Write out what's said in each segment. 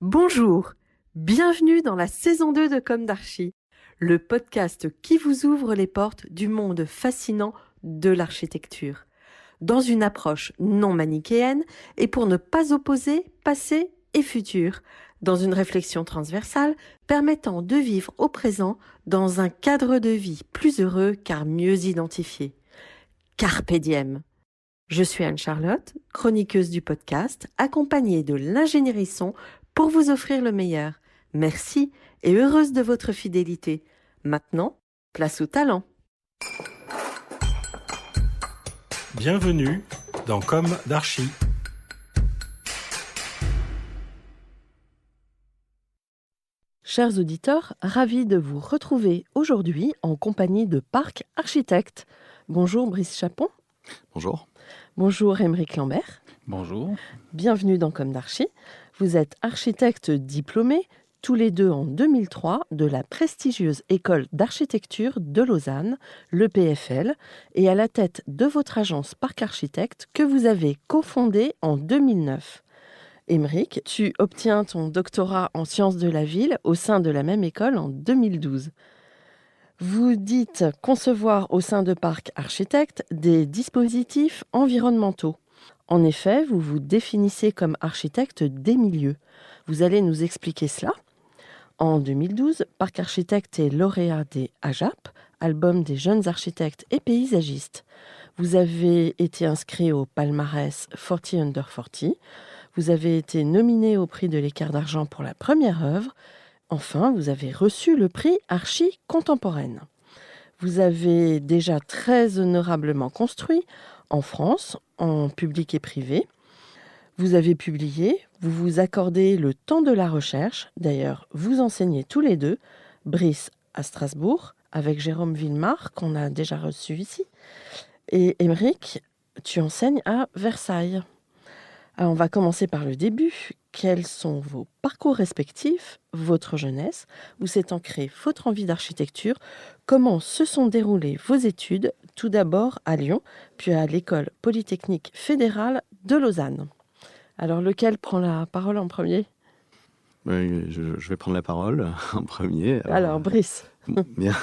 Bonjour, bienvenue dans la saison 2 de Comme d'Archi, le podcast qui vous ouvre les portes du monde fascinant de l'architecture, dans une approche non manichéenne et pour ne pas opposer passé et futur, dans une réflexion transversale permettant de vivre au présent dans un cadre de vie plus heureux car mieux identifié. Carpe diem. Je suis Anne-Charlotte, chroniqueuse du podcast, accompagnée de l'ingénierie son pour vous offrir le meilleur. Merci et heureuse de votre fidélité. Maintenant, place au talent. Bienvenue dans Comme d'Archi. Chers auditeurs, ravis de vous retrouver aujourd'hui en compagnie de Parc Architecte. Bonjour Brice Chapon. Bonjour. Bonjour Aymeric Lambert. Bonjour. Bienvenue dans Comme d'Archi. Vous êtes architecte diplômé, tous les deux en 2003, de la prestigieuse école d'architecture de Lausanne, l'EPFL, et à la tête de votre agence Parc Architecte que vous avez cofondée en 2009. Aymeric, tu obtiens ton doctorat en sciences de la ville au sein de la même école en 2012. Vous dites concevoir au sein de Parc Architecte des dispositifs environnementaux. En effet, vous vous définissez comme architecte des milieux. Vous allez nous expliquer cela. En 2012, Parc Architecte est lauréat des AJAP, album des jeunes architectes et paysagistes. Vous avez été inscrit au palmarès 40 Under 40. Vous avez été nominé au prix de l'Écart d'argent pour la première œuvre. Enfin, vous avez reçu le prix Archi Contemporaine. Vous avez déjà très honorablement construit en France, en public et privé. Vous avez publié, vous vous accordez le temps de la recherche. D'ailleurs, vous enseignez tous les deux, Brice à Strasbourg, avec Jérôme Villemar, qu'on a déjà reçu ici. Et Aymeric, tu enseignes à Versailles. Alors, on va commencer par le début. Quels sont vos parcours respectifs, votre jeunesse, où s'est ancrée votre envie d'architecture? Comment se sont déroulées vos études, tout d'abord à Lyon, puis à l'École Polytechnique Fédérale de Lausanne? Alors, lequel prend la parole en premier? Je vais prendre la parole en premier. Alors, Brice. Bien.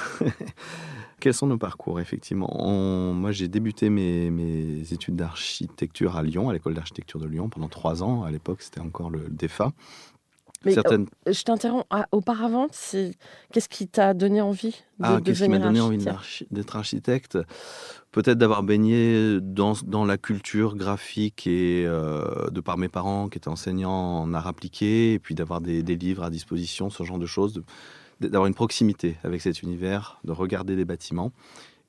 Quels sont nos parcours, effectivement? Moi, j'ai débuté mes études d'architecture à Lyon, à l'école d'architecture de Lyon, pendant 3 ans. À l'époque, c'était encore le DEFA. Mais je t'interromps. Auparavant, qu'est-ce qui t'a donné envie de Qu'est-ce qui m'a devenir donné envie architecte? d'être architecte? Peut-être d'avoir baigné dans la culture graphique et de par mes parents qui étaient enseignants en art appliqué, et puis d'avoir des livres à disposition, ce genre de choses, d'avoir une proximité avec cet univers, de regarder des bâtiments.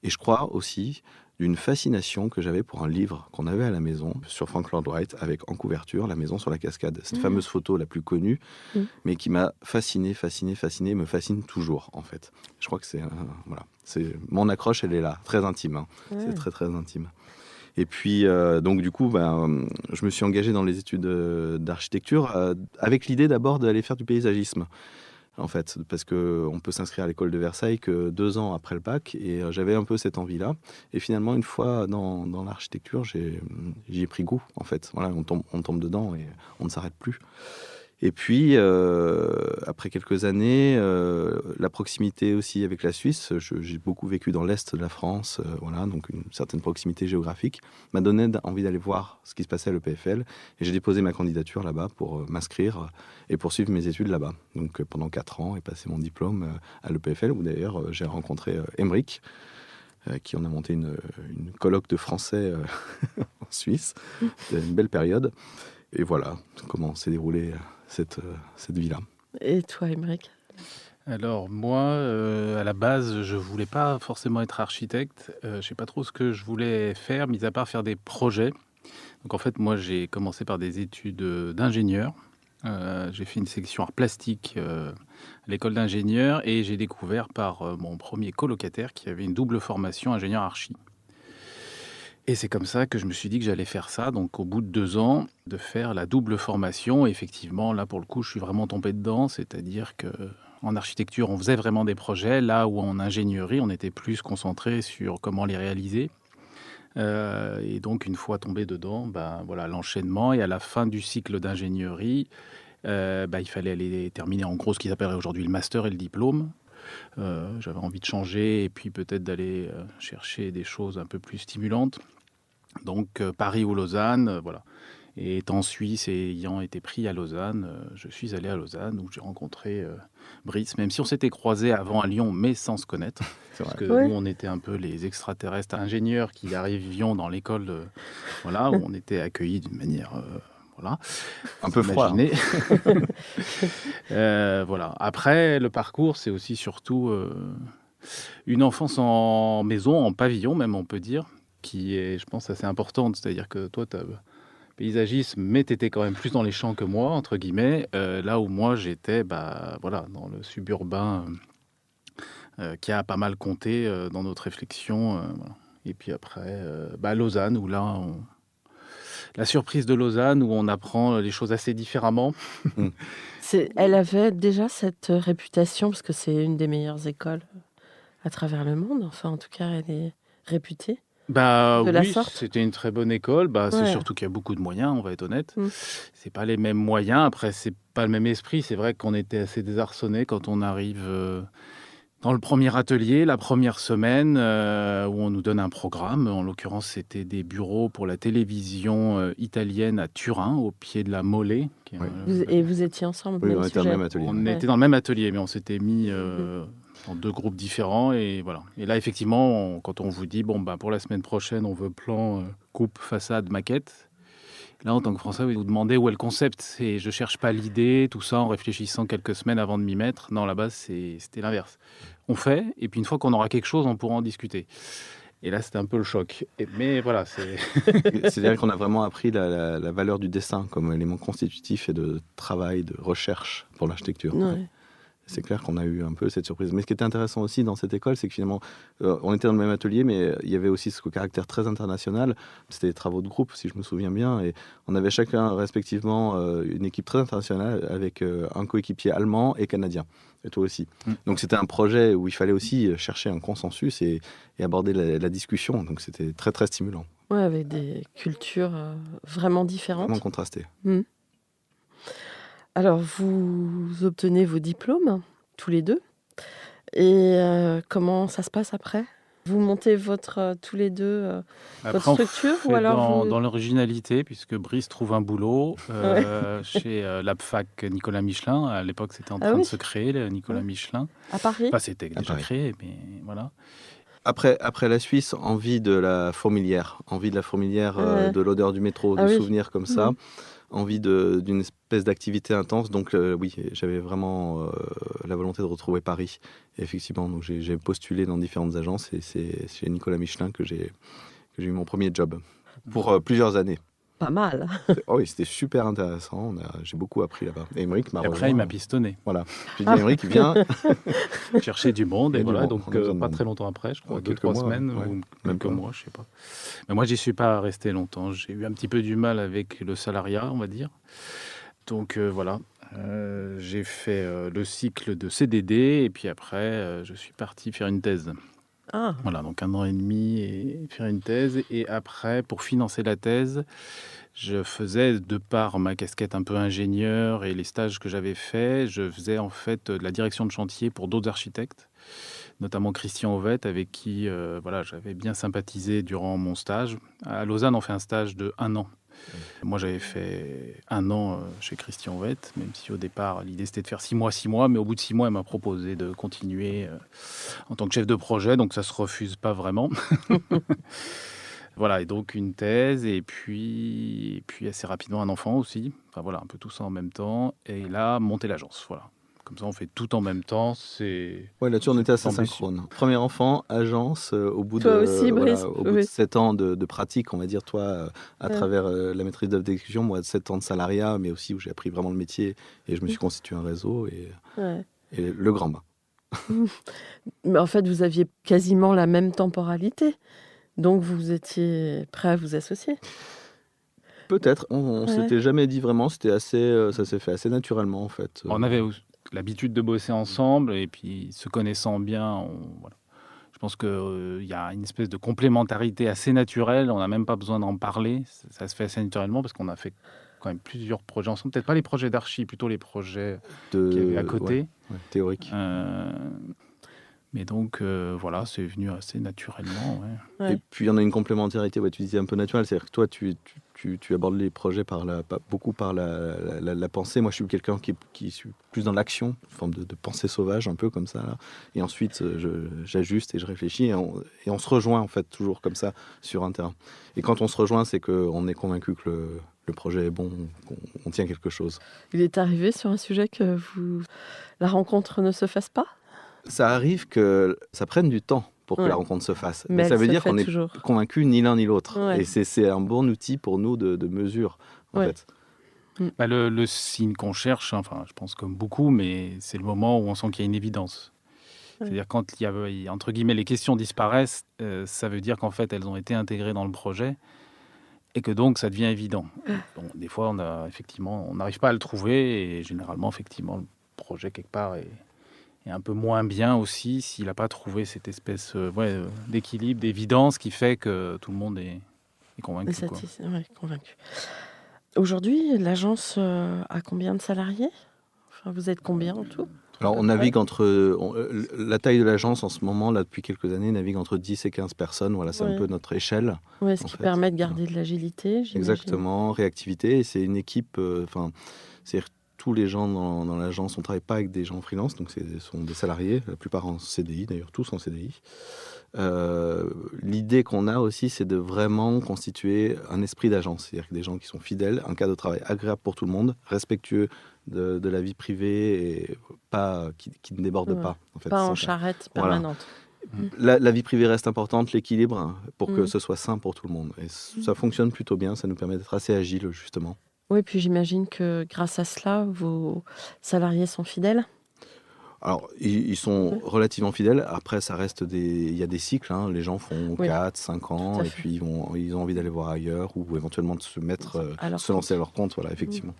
Et je crois aussi d'une fascination que j'avais pour un livre qu'on avait à la maison sur Frank Lloyd Wright, avec en couverture La maison sur la cascade. Cette fameuse photo la plus connue, mais qui m'a fasciné, me fascine toujours, en fait. Je crois que voilà. Mon accroche, elle est là, très intime. Hein. C'est très, très intime. Et puis, donc du coup, je me suis engagé dans les études d'architecture avec l'idée d'abord d'aller faire du paysagisme. En fait, parce qu'on peut s'inscrire à l'école de Versailles que 2 ans après le bac, et j'avais un peu cette envie-là. Et finalement, une fois dans l'architecture, j'y ai pris goût, en fait. Voilà, on tombe dedans et on ne s'arrête plus. Et puis, après quelques années, la proximité aussi avec la Suisse, j'ai beaucoup vécu dans l'Est de la France, voilà, donc une certaine proximité géographique, m'a donné envie d'aller voir ce qui se passait à l'EPFL. Et j'ai déposé ma candidature là-bas pour m'inscrire et poursuivre mes études là-bas. Donc pendant 4 ans et passer mon diplôme à l'EPFL, où d'ailleurs j'ai rencontré Aymeric, qui en a monté une colloque de français en Suisse. C'était une belle période. Et voilà comment s'est déroulée cette vie-là. Et toi, Aymeric? Alors moi, à la base, je voulais pas forcément être architecte. Je sais pas trop ce que je voulais faire, mis à part faire des projets. Donc en fait, moi, j'ai commencé par des études d'ingénieur. J'ai fait une section art plastique à l'école d'ingénieur, et j'ai découvert par mon premier colocataire qui avait une double formation ingénieur archi. Et c'est comme ça que je me suis dit que j'allais faire ça, donc au bout de 2 ans, de faire la double formation. Et effectivement, là, pour le coup, je suis vraiment tombé dedans, c'est-à-dire que en architecture, on faisait vraiment des projets, là où en ingénierie, on était plus concentré sur comment les réaliser. Et donc, une fois tombé dedans, voilà, l'enchaînement. Et à la fin du cycle d'ingénierie, il fallait aller terminer en gros ce qu'ils appelleraient aujourd'hui le master et le diplôme. J'avais envie de changer et puis peut-être d'aller chercher des choses un peu plus stimulantes. Donc Paris ou Lausanne, voilà. Et étant suisse et ayant été pris à Lausanne, je suis allé à Lausanne où j'ai rencontré Brice, même si on s'était croisés avant à Lyon, mais sans se connaître. Parce que Ouais. nous, on était un peu les extraterrestres ingénieurs qui arrivions dans l'école, voilà, où on était accueillis d'une manière, voilà, Un peu froid. imaginez. Voilà. Après, le parcours, c'est aussi surtout une enfance en maison, en pavillon même, on peut dire, qui est, je pense, assez importante. C'est-à-dire que toi, tu as paysagisme, mais tu étais quand même plus dans les champs que moi, entre guillemets, là où moi, j'étais voilà, dans le suburbain qui a pas mal compté dans notre réflexion. Voilà. Et puis après, Lausanne, où là, la surprise de Lausanne, où on apprend les choses assez différemment. Elle avait déjà cette réputation, parce que c'est une des meilleures écoles à travers le monde. Enfin, en tout cas, elle est réputée de la Oui, sorte. c'était une très bonne école. C'est Ouais. surtout qu'il y a beaucoup de moyens, on va être honnête. Mm. C'est pas les mêmes moyens. Après, c'est pas le même esprit. C'est vrai qu'on était assez désarçonnés quand on arrive dans le premier atelier, la première semaine, où on nous donne un programme. En l'occurrence, c'était des bureaux pour la télévision italienne à Turin, au pied de la Mollet. Qui est, Oui. Et vous étiez ensemble, Oui, même on était dans le sujet. même atelier. on Ouais. était dans le même atelier, mais on s'était mis dans deux groupes différents. Et voilà. Et là, effectivement, quand on vous dit, pour la semaine prochaine, on veut plan, coupe, façade, maquette. Là, en tant que Français, vous vous demandez où est le concept. Et je cherche pas l'idée, tout ça, en réfléchissant quelques semaines avant de m'y mettre. Non, là-bas, c'était l'inverse. On fait, et puis une fois qu'on aura quelque chose, on pourra en discuter. Et là, c'était un peu le choc. Mais voilà, c'est... C'est-à-dire qu'on a vraiment appris la valeur du dessin comme élément constitutif et de travail, de recherche pour l'architecture. Ouais. C'est clair qu'on a eu un peu cette surprise. Mais ce qui était intéressant aussi dans cette école, c'est que finalement, on était dans le même atelier, mais il y avait aussi ce caractère très international. C'était des travaux de groupe, si je me souviens bien. Et on avait chacun, respectivement, une équipe très internationale avec un coéquipier allemand et canadien. Et toi aussi. Donc c'était un projet où il fallait aussi chercher un consensus et aborder la discussion. Donc c'était très, très stimulant. Ouais, avec des cultures vraiment différentes. Vraiment contrasté. Mm. Alors, vous obtenez vos diplômes, tous les deux. Et comment ça se passe après? Vous montez tous les deux Après, votre structure on ou fait alors dans l'originalité, puisque Brice trouve un boulot chez l'APFAC Nicolas Michelin. À l'époque, c'était en Ah train oui. de se créer, le Nicolas Michelin. À Paris? Enfin, c'était déjà Paris. créé, mais voilà. Après la Suisse, envie de la fourmilière, de l'odeur du métro, Ah de oui. souvenirs comme ça, envie d'une espèce d'activité intense. Donc oui, j'avais vraiment la volonté de retrouver Paris. Et effectivement, donc j'ai postulé dans différentes agences et c'est chez Nicolas Michelin que j'ai eu mon premier job pour plusieurs années. Pas mal. Oh oui, c'était super intéressant. J'ai beaucoup appris là-bas. Et Émeric m'a Et après, rejoint. il m'a pistonné. Voilà. J'ai dit, Émeric, viens. Chercher du monde, Il y et a du voilà. monde, Donc, on a besoin de pas monde. très longtemps après, je crois, Ouais, 2-3 quelques mois, semaines, ouais. ou Même quelques pas. mois, je sais pas. Mais moi, j'y suis pas resté longtemps. J'ai eu un petit peu du mal avec le salariat, on va dire. Donc, voilà. J'ai fait le cycle de CDD, et puis après, je suis parti faire une thèse. Ah, Voilà, donc 1 an et demi et faire une thèse. Et après, pour financer la thèse, je faisais, de par ma casquette un peu ingénieur et les stages que j'avais faits, je faisais en fait de la direction de chantier pour d'autres architectes, notamment Christian Ovette, avec qui voilà, j'avais bien sympathisé durant mon stage. À Lausanne, on fait un stage de 1 an. Moi, j'avais fait 1 an chez Christian Ovette, même si au départ, l'idée c'était de faire 6 mois, mais au bout de 6 mois, elle m'a proposé de continuer en tant que chef de projet, donc ça se refuse pas vraiment. Voilà, et donc une thèse, et puis assez rapidement un enfant aussi. Enfin voilà, un peu tout ça en même temps. Et là, monter l'agence, voilà. Comme ça, on fait tout en même temps. Ouais, là-dessus, on était assez ambitieux. synchrone. Premier enfant, agence, au bout Toi de aussi, Brice, au bout de oui. 7 ans de pratique, on va dire, toi, à Ouais. travers la maîtrise d'œuvre d'exécution, moi, 7 ans de salariat, mais aussi où j'ai appris vraiment le métier et je me suis constitué un réseau et Ouais. le grand bain. Mais en fait, vous aviez quasiment la même temporalité. Donc, vous étiez prêt à vous associer. Peut-être, on Ouais. s'était jamais dit vraiment, c'était assez, ça s'est fait assez naturellement, en fait. On avait l'habitude de bosser ensemble, et puis se connaissant bien, voilà. Je pense qu'il y a une espèce de complémentarité assez naturelle. On n'a même pas besoin d'en parler. Ça se fait assez naturellement parce qu'on a fait quand même plusieurs projets ensemble. Peut-être pas les projets d'archi, plutôt les projets qu'il y avait à côté. Théorique. Mais donc, voilà, c'est venu assez naturellement. Et puis, il y en a une complémentarité, tu disais un peu naturelle. C'est-à-dire que toi, tu abordes les projets beaucoup par la pensée. Moi, je suis quelqu'un qui suis plus dans l'action, une forme de pensée sauvage, un peu comme ça. Là. Et ensuite, j'ajuste et je réfléchis. Et on se rejoint, en fait, toujours comme ça, sur un terrain. Et quand on se rejoint, c'est qu'on est convaincu que le projet est bon, qu'on tient quelque chose. Il est arrivé sur un sujet que la rencontre ne se fasse pas ? Ça arrive que ça prenne du temps pour que la rencontre se fasse. Mais ça veut dire qu'on toujours. est convaincu ni l'un ni l'autre. Ouais. Et c'est un bon outil pour nous de mesure, en fait. Bah, le signe qu'on cherche, enfin, je pense comme beaucoup, mais c'est le moment où on sent qu'il y a une évidence. C'est-à-dire quand il y a, entre guillemets, les questions disparaissent, ça veut dire qu'en fait, elles ont été intégrées dans le projet et que donc ça devient évident. Donc, des fois, on n'arrive pas à le trouver et généralement, effectivement, le projet, quelque part, est un peu moins bien aussi s'il n'a pas trouvé cette espèce d'équilibre, d'évidence qui fait que tout le monde est convaincu. Convaincu. Aujourd'hui, l'agence a combien de salariés ? Enfin, vous êtes combien en tout ? Alors, on navigue la taille de l'agence en ce moment, là, depuis quelques années, navigue entre 10 et 15 personnes. Voilà, c'est un peu notre échelle. Oui, ce qui permet de garder de l'agilité, j'imagine. Exactement, réactivité. Et c'est une équipe, c'est-à-dire tous les gens dans l'agence, on ne travaille pas avec des gens en freelance, donc ce sont des salariés, la plupart en CDI, d'ailleurs tous en CDI. L'idée qu'on a aussi, c'est de vraiment constituer un esprit d'agence, c'est-à-dire que des gens qui sont fidèles, un cadre de travail agréable pour tout le monde, respectueux de la vie privée et qui ne déborde pas. En fait, pas en charrette permanente. Voilà. La vie privée reste importante, l'équilibre, pour que ce soit sain pour tout le monde. Et ça fonctionne plutôt bien, ça nous permet d'être assez agile, justement. Oui, puis j'imagine que grâce à cela, vos salariés sont fidèles. Alors, ils sont relativement fidèles. Après, il y a des cycles. Hein. Les gens font 4, 5 ans, et puis ils ont envie d'aller voir ailleurs ou éventuellement de se lancer à leur compte. Voilà, effectivement.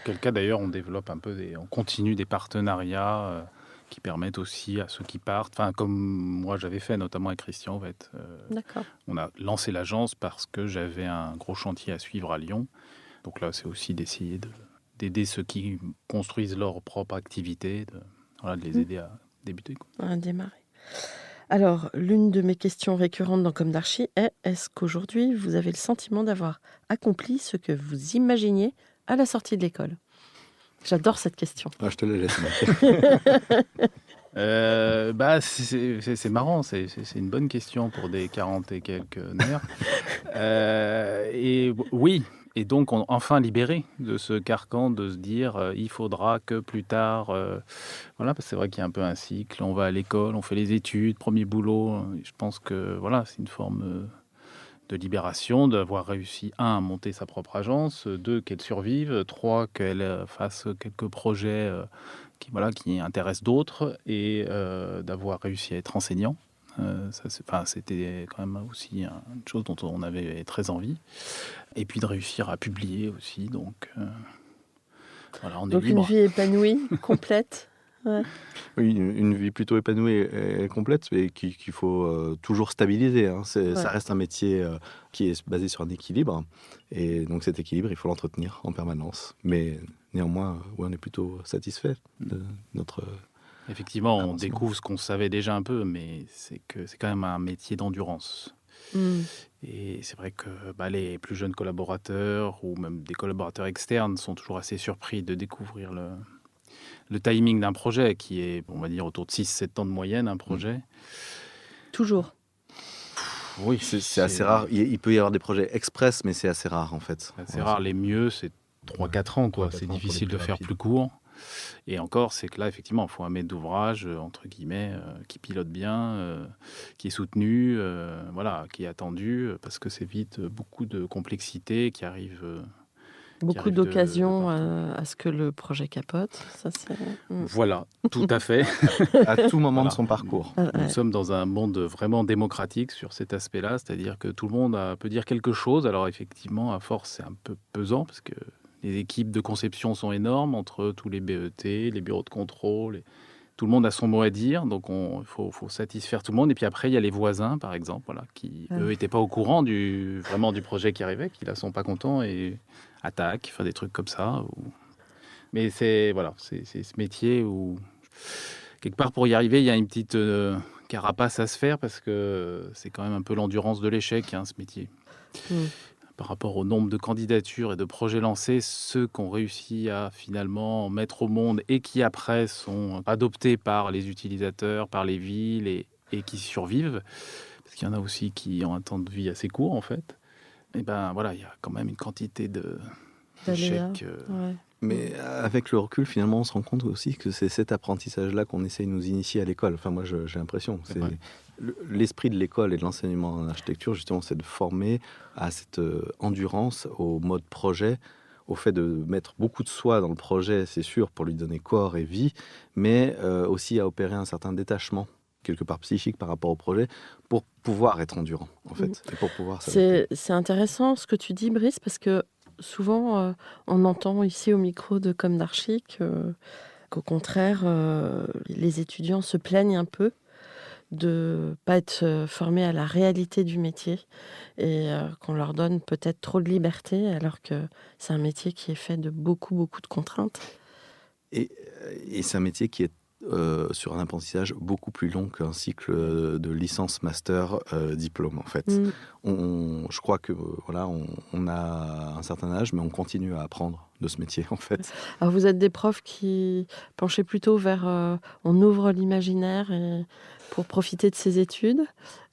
Auquel cas, d'ailleurs, on développe on continue des partenariats qui permettent aussi à ceux qui partent, comme moi j'avais fait, notamment avec Christian, en fait. On a lancé l'agence parce que j'avais un gros chantier à suivre à Lyon. Donc là, c'est aussi d'essayer d'aider ceux qui construisent leur propre activité, de les aider à débuter. À démarrer. Alors, l'une de mes questions récurrentes dans Comme d'Archi est: est-ce qu'aujourd'hui, vous avez le sentiment d'avoir accompli ce que vous imaginiez à la sortie de l'école ? J'adore cette question. Je te la laisse. C'est marrant, c'est une bonne question pour des 40 et quelques nerfs. Et oui, et donc on enfin libéré de ce carcan de se dire il faudra que plus tard, parce que c'est vrai qu'il y a un peu un cycle, on va à l'école, on fait les études, premier boulot. Je pense que c'est une forme de libération, d'avoir réussi, 1, à monter sa propre agence, 2, qu'elle survive, 3, qu'elle fasse quelques projets qui intéressent d'autres, et d'avoir réussi à être enseignant. C'était quand même aussi une chose dont on avait très envie. Et puis de réussir à publier aussi. Donc, on est libre. Une vie épanouie, complète. Ouais. Oui, une vie plutôt épanouie et complète, mais qu'il faut toujours stabiliser. Hein. Ça reste un métier qui est basé sur un équilibre. Et donc cet équilibre, il faut l'entretenir en permanence. Mais néanmoins, on est plutôt satisfait de notre... Effectivement, on découvre ce qu'on savait déjà un peu, mais c'est quand même un métier d'endurance. Et c'est vrai que les plus jeunes collaborateurs ou même des collaborateurs externes sont toujours assez surpris de découvrir le timing d'un projet qui est, on va dire, autour de 6-7 ans de moyenne, un projet. Toujours. Oui, c'est assez rare. Il peut y avoir des projets express, mais c'est assez rare, en fait. C'est assez rare. Les mieux, c'est 3-4 ans, quoi. C'est difficile de faire plus court. Et encore, c'est que là, effectivement, il faut un maître d'ouvrage, entre guillemets, qui pilote bien, qui est soutenu, qui est attendu, parce que c'est vite beaucoup de complexité qui arrive... Beaucoup d'occasions à ce que le projet capote. Ça, Voilà, tout à fait. À tout moment de son parcours. Nous sommes dans un monde vraiment démocratique sur cet aspect-là, c'est-à-dire que tout le monde peut dire quelque chose. Alors effectivement, à force, c'est un peu pesant, parce que les équipes de conception sont énormes, entre tous les BET, les bureaux de contrôle. Tout le monde a son mot à dire, donc il faut satisfaire tout le monde. Et puis après, il y a les voisins, par exemple, qui, eux, n'étaient pas au courant du projet qui arrivait, qui, là, sont pas contents et attaque, faire des trucs comme ça. Mais c'est ce métier où, quelque part, pour y arriver, il y a une petite carapace à se faire parce que c'est quand même un peu l'endurance de l'échec, hein, ce métier. Mm. Par rapport au nombre de candidatures et de projets lancés, ceux qu'on réussit à finalement mettre au monde et qui après sont adoptés par les utilisateurs, par les villes et qui survivent, parce qu'il y en a aussi qui ont un temps de vie assez court en fait, et ben voilà, il y a quand même une quantité D'aléas. d'échecs. Ouais. Mais avec le recul, finalement, on se rend compte aussi que c'est cet apprentissage-là qu'on essaye de nous initier à l'école. Enfin, moi, j'ai l'impression. C'est Ouais. l'esprit de l'école et de l'enseignement en architecture, justement, c'est de former à cette endurance, au mode projet, au fait de mettre beaucoup de soi dans le projet, c'est sûr, pour lui donner corps et vie, mais aussi à opérer un certain détachement, quelque part psychique par rapport au projet, pour pouvoir être endurant, en fait, et pour pouvoir s'adapter. C'est intéressant ce que tu dis, Brice, parce que souvent, on entend ici au micro de Comme d'Archi qu'au contraire, les étudiants se plaignent un peu de pas être formés à la réalité du métier et qu'on leur donne peut-être trop de liberté alors que c'est un métier qui est fait de beaucoup, beaucoup de contraintes. Et c'est un métier qui est sur un apprentissage beaucoup plus long qu'un cycle de licence, master, diplôme en fait. Mm. Je crois que voilà, on a un certain âge, mais on continue à apprendre de ce métier en fait. Alors vous êtes des profs qui penchaient plutôt vers on ouvre l'imaginaire pour profiter de ses études,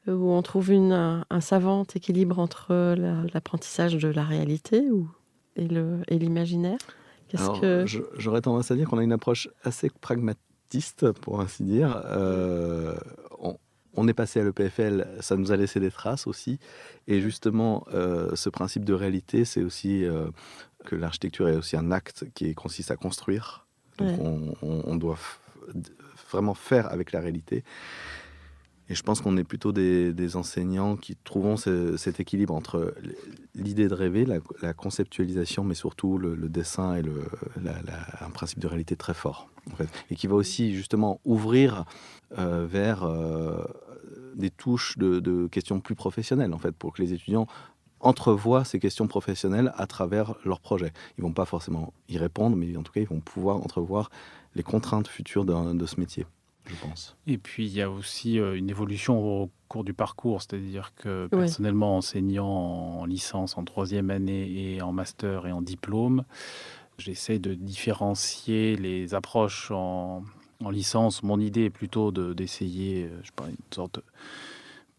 où on trouve un savant équilibre entre l'apprentissage de la réalité et l'imaginaire. Qu'est-ce Alors que... j'aurais tendance à dire qu'on a une approche assez pragmatiste, pour ainsi dire. On est passé à l'EPFL, ça nous a laissé des traces aussi. Et justement, ce principe de réalité, c'est aussi que l'architecture est aussi un acte qui consiste à construire. Donc Ouais. on doit vraiment faire avec la réalité. Et je pense qu'on est plutôt des enseignants qui trouvons cet équilibre entre l'idée de rêver, la conceptualisation, mais surtout le dessin et un principe de réalité très fort, en fait. Et qui va aussi justement ouvrir vers des touches de questions plus professionnelles, en fait, pour que les étudiants entrevoient ces questions professionnelles à travers leurs projets. Ils ne vont pas forcément y répondre, mais en tout cas, ils vont pouvoir entrevoir les contraintes futures de ce métier, je pense. Et puis il y a aussi une évolution au cours du parcours, c'est-à-dire que Oui. personnellement, enseignant en licence, en troisième année et en master et en diplôme, j'essaie de différencier les approches en licence. Mon idée est plutôt d'essayer, je sais pas, une sorte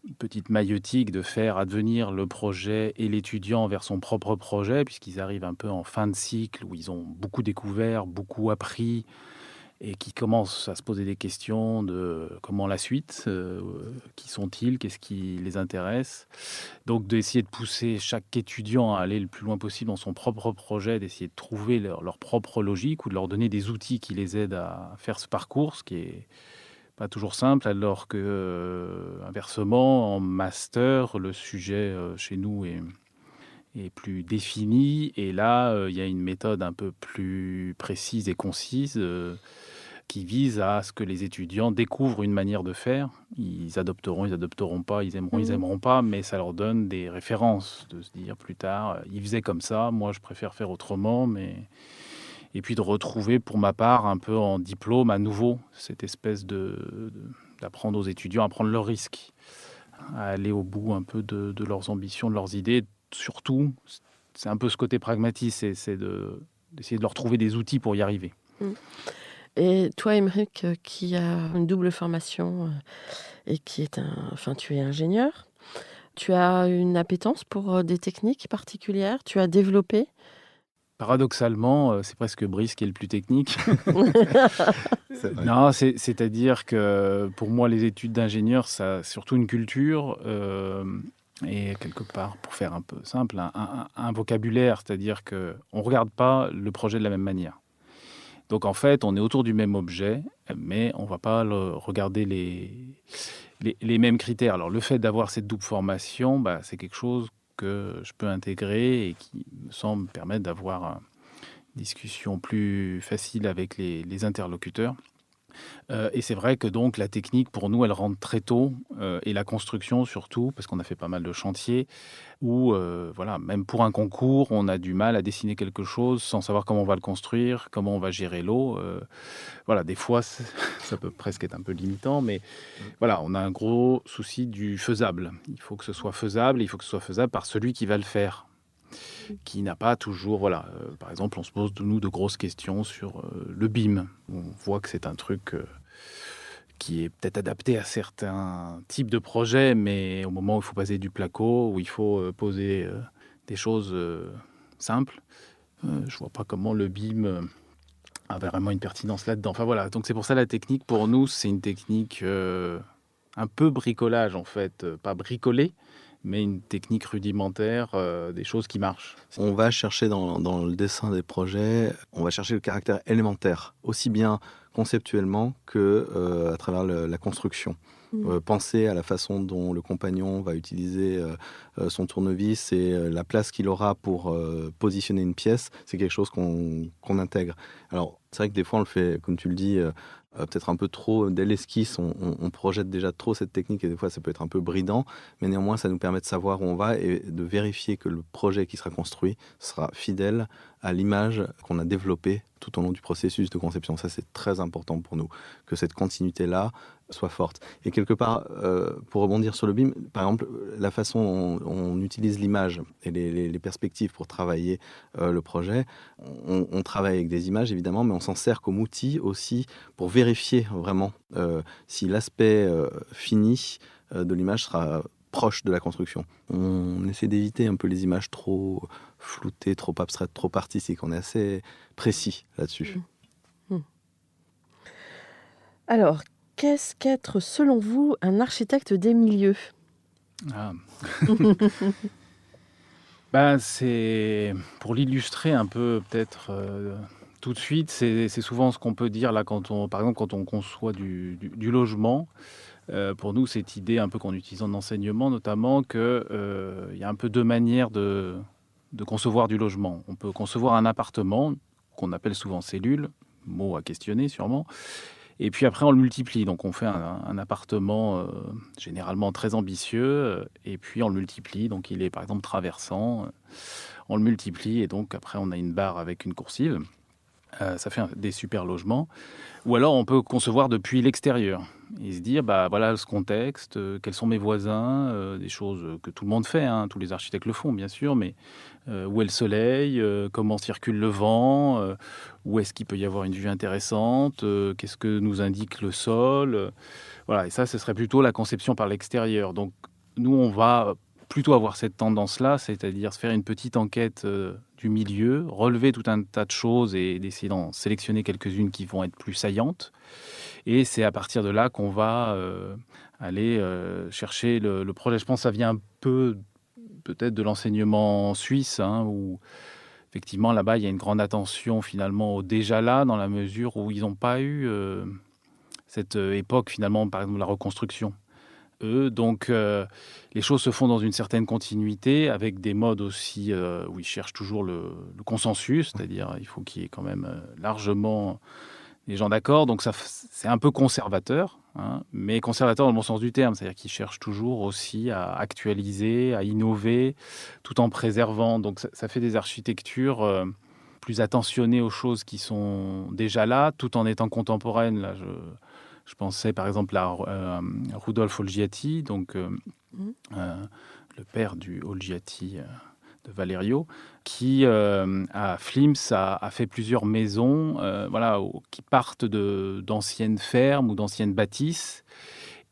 de petite maïeutique, de faire advenir le projet et l'étudiant vers son propre projet, puisqu'ils arrivent un peu en fin de cycle où ils ont beaucoup découvert, beaucoup appris, et qui commencent à se poser des questions de comment la suite, qui sont-ils, qu'est-ce qui les intéresse. Donc d'essayer de pousser chaque étudiant à aller le plus loin possible dans son propre projet, d'essayer de trouver leur propre logique ou de leur donner des outils qui les aident à faire ce parcours, ce qui est pas toujours simple, alors que inversement, en master, le sujet chez nous est plus défini. Et là, il y a une méthode un peu plus précise et concise qui vise à ce que les étudiants découvrent une manière de faire. Ils adopteront pas, ils Mhm. aimeront pas, mais ça leur donne des références, de se dire plus tard, ils faisaient comme ça, moi je préfère faire autrement, mais... Et puis de retrouver pour ma part un peu en diplôme à nouveau cette espèce d'apprendre aux étudiants à prendre leurs risques, à aller au bout un peu de leurs ambitions, de leurs idées. Surtout, c'est un peu ce côté pragmatique, c'est d'essayer de leur trouver des outils pour y arriver. Mm. Et toi, Émeric, qui a une double formation et qui est enfin, tu es ingénieur, tu as une appétence pour des techniques particulières, tu as développé. Paradoxalement, c'est presque Brice qui est le plus technique. C'est vrai. Non, c'est-à-dire que pour moi, les études d'ingénieur, ça a surtout une culture et quelque part, pour faire un peu simple, un vocabulaire, c'est-à-dire qu'on ne regarde pas le projet de la même manière. Donc en fait, on est autour du même objet, mais on ne va pas regarder les mêmes critères. Alors le fait d'avoir cette double formation, c'est quelque chose que je peux intégrer et qui me semble permettre d'avoir une discussion plus facile avec les interlocuteurs. Et c'est vrai que donc la technique, pour nous, elle rentre très tôt, et la construction surtout, parce qu'on a fait pas mal de chantiers, où voilà, même pour un concours, on a du mal à dessiner quelque chose sans savoir comment on va le construire, comment on va gérer l'eau. Voilà, des fois, ça peut presque être un peu limitant, mais voilà, on a un gros souci du faisable. Il faut que ce soit faisable, il faut que ce soit faisable par celui qui va le faire, qui n'a pas toujours, voilà, par exemple, on se pose nous de grosses questions sur le BIM. On voit que c'est un truc qui est peut-être adapté à certains types de projets, mais au moment où il faut passer du placo, où il faut poser des choses simples, je vois pas comment le BIM a vraiment une pertinence là-dedans. Enfin voilà, donc c'est pour ça la technique, pour nous, c'est une technique un peu bricolage en fait, pas bricolé, mais une technique rudimentaire, des choses qui marchent. On va chercher dans le dessin des projets, on va chercher le caractère élémentaire, aussi bien conceptuellement que à travers la construction. Penser à la façon dont le compagnon va utiliser son tournevis et la place qu'il aura pour positionner une pièce, c'est quelque chose qu'on intègre. Alors, c'est vrai que des fois, on le fait, comme tu le dis, peut-être un peu trop, dès l'esquisse, on projette déjà trop cette technique et des fois, ça peut être un peu bridant, mais néanmoins, ça nous permet de savoir où on va et de vérifier que le projet qui sera construit sera fidèle à l'image qu'on a développée tout au long du processus de conception. Ça, c'est très important pour nous, que cette continuité-là soit forte. Et quelque part, pour rebondir sur le BIM, par exemple, la façon dont on utilise l'image et les perspectives pour travailler le projet, on travaille avec des images, évidemment, mais on s'en sert comme outil aussi pour vérifier vraiment si l'aspect fini de l'image sera proche de la construction. On essaie d'éviter un peu les images trop floutées, trop abstraites, trop artistiques. On est assez précis là-dessus. Alors, qu'est-ce qu'être, selon vous, un architecte des milieux ? Ah. C'est pour l'illustrer un peu peut-être tout de suite, c'est souvent ce qu'on peut dire là par exemple quand on conçoit du logement. Pour nous, cette idée un peu qu'on utilise en enseignement notamment, qu'il y a un peu deux manières de concevoir du logement. On peut concevoir un appartement qu'on appelle souvent cellule, mot à questionner sûrement. Et puis après, on le multiplie. Donc, on fait un appartement généralement très ambitieux. Et puis, on le multiplie. Donc, il est par exemple traversant. On le multiplie. Et donc, après, on a une barre avec une coursive. Ça fait des super logements. Ou alors, on peut concevoir depuis l'extérieur et se dire, voilà ce contexte, quels sont mes voisins, des choses que tout le monde fait, hein, tous les architectes le font, bien sûr, mais où est le soleil, comment circule le vent, où est-ce qu'il peut y avoir une vue intéressante, qu'est-ce que nous indique le sol. Voilà, et ça, ce serait plutôt la conception par l'extérieur. Donc, nous, on va plutôt avoir cette tendance-là, c'est-à-dire se faire une petite enquête du milieu, relever tout un tas de choses et d'essayer d'en sélectionner quelques-unes qui vont être plus saillantes. Et c'est à partir de là qu'on va aller chercher le projet. Je pense que ça vient un peu peut-être de l'enseignement suisse, hein, où effectivement là-bas il y a une grande attention finalement au déjà là, dans la mesure où ils n'ont pas eu cette époque finalement, par exemple la reconstruction. Donc les choses se font dans une certaine continuité, avec des modes aussi où ils cherchent toujours le consensus, c'est-à-dire il faut qu'il y ait quand même largement les gens d'accord. Donc c'est un peu conservateur, hein, mais conservateur dans le bon sens du terme, c'est-à-dire qu'ils cherchent toujours aussi à actualiser, à innover, tout en préservant. Donc ça fait des architectures plus attentionnées aux choses qui sont déjà là, tout en étant contemporaines. Là, je pensais par exemple à Rudolf Olgiati, donc le père du Olgiati de Valerio, qui à Flims a fait plusieurs maisons qui partent d'anciennes fermes ou d'anciennes bâtisses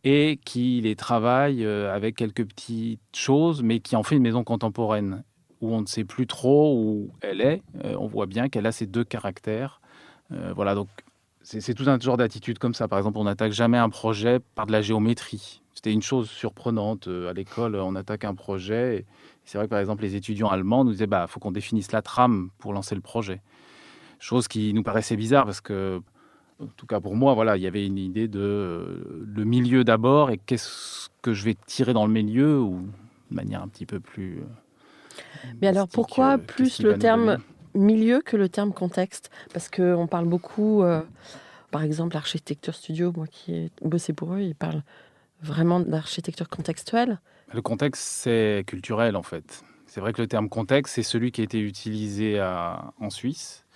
et qui les travaille avec quelques petites choses, mais qui en fait une maison contemporaine où on ne sait plus trop où elle est. On voit bien qu'elle a ces deux caractères. Donc c'est tout un genre d'attitude comme ça. Par exemple, on n'attaque jamais un projet par de la géométrie. C'était une chose surprenante. À l'école, on attaque un projet. Et c'est vrai que, par exemple, les étudiants allemands nous disaient faut qu'on définisse la trame pour lancer le projet. Chose qui nous paraissait bizarre parce que, en tout cas pour moi, il y avait une idée de le milieu d'abord et qu'est-ce que je vais tirer dans le milieu, ou de manière un petit peu plus... Mais alors, pourquoi plus le terme milieu que le terme contexte ? Parce qu'on parle beaucoup par exemple, l'Architecture Studio, moi qui ai bossé pour eux, ils parlent vraiment d'architecture contextuelle. Le contexte, c'est culturel en fait. C'est vrai que le terme contexte, c'est celui qui a été utilisé en Suisse,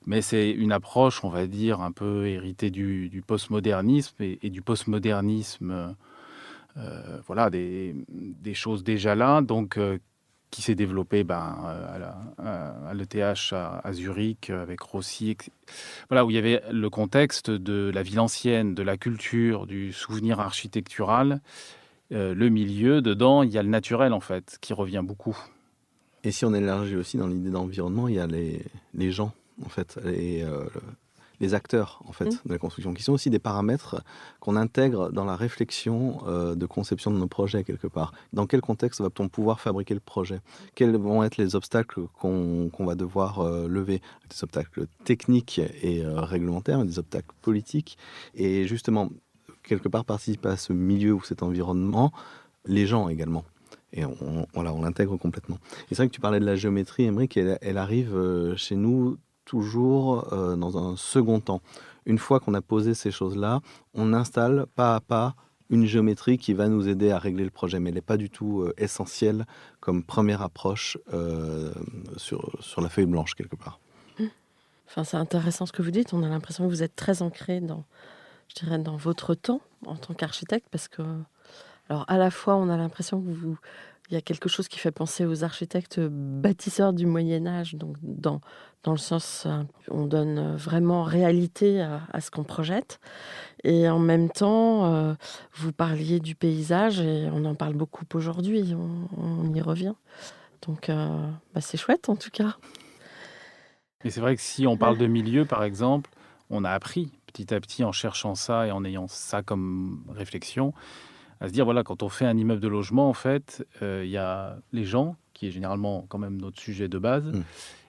mais c'est une approche, on va dire, un peu héritée du postmodernisme et du postmodernisme, voilà, des choses déjà là, donc qui s'est développé à l'ETH à Zurich avec Rossi, voilà, où il y avait le contexte de la ville ancienne, de la culture, du souvenir architectural. Le milieu, dedans, il y a le naturel, en fait, qui revient beaucoup. Et si on élargit aussi dans l'idée d'environnement, il y a les gens, en fait, les acteurs, en fait, de la construction, qui sont aussi des paramètres qu'on intègre dans la réflexion de conception de nos projets, quelque part. Dans quel contexte va-t-on pouvoir fabriquer le projet? Quels vont être les obstacles qu'on va devoir lever? Des obstacles techniques et réglementaires, des obstacles politiques. Et justement, quelque part, participer à ce milieu ou cet environnement, les gens également. Et on l'intègre complètement. Et c'est vrai que tu parlais de la géométrie, Aymeric, elle arrive chez nous toujours dans un second temps. Une fois qu'on a posé ces choses-là, on installe pas à pas une géométrie qui va nous aider à régler le projet, mais elle n'est pas du tout essentielle comme première approche sur la feuille blanche, quelque part. Enfin, c'est intéressant ce que vous dites. On a l'impression que vous êtes très ancré dans votre temps en tant qu'architecte, parce que, alors, à la fois, on a l'impression que il y a quelque chose qui fait penser aux architectes bâtisseurs du Moyen-Âge, donc dans le sens, on donne vraiment réalité à ce qu'on projette. Et en même temps, vous parliez du paysage, et on en parle beaucoup aujourd'hui, on y revient. Donc, c'est chouette, en tout cas. Mais c'est vrai que si on parle de milieu, par exemple, on a appris petit à petit en cherchant ça et en ayant ça comme réflexion, à se dire, voilà, quand on fait un immeuble de logement, en fait, il y a les gens, qui est généralement quand même notre sujet de base,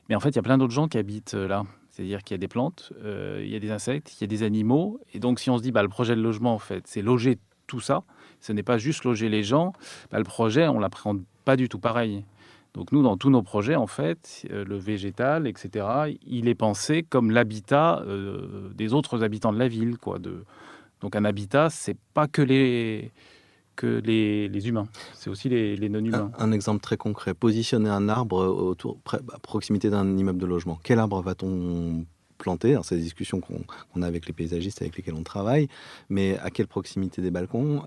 mais en fait, il y a plein d'autres gens qui habitent là. C'est-à-dire qu'il y a des plantes, il y a des insectes, il y a des animaux. Et donc, si on se dit, le projet de logement, en fait, c'est loger tout ça, ce n'est pas juste loger les gens, le projet, on ne l'appréhende pas du tout pareil. Donc nous, dans tous nos projets, en fait, le végétal, etc., il est pensé comme l'habitat des autres habitants de la ville, quoi. Donc un habitat, c'est pas que les humains, c'est aussi les non-humains. Un exemple très concret, positionner un arbre à proximité d'un immeuble de logement. Quel arbre va-t-on planter? Alors, c'est des discussions qu'on a avec les paysagistes avec lesquels on travaille, mais à quelle proximité des balcons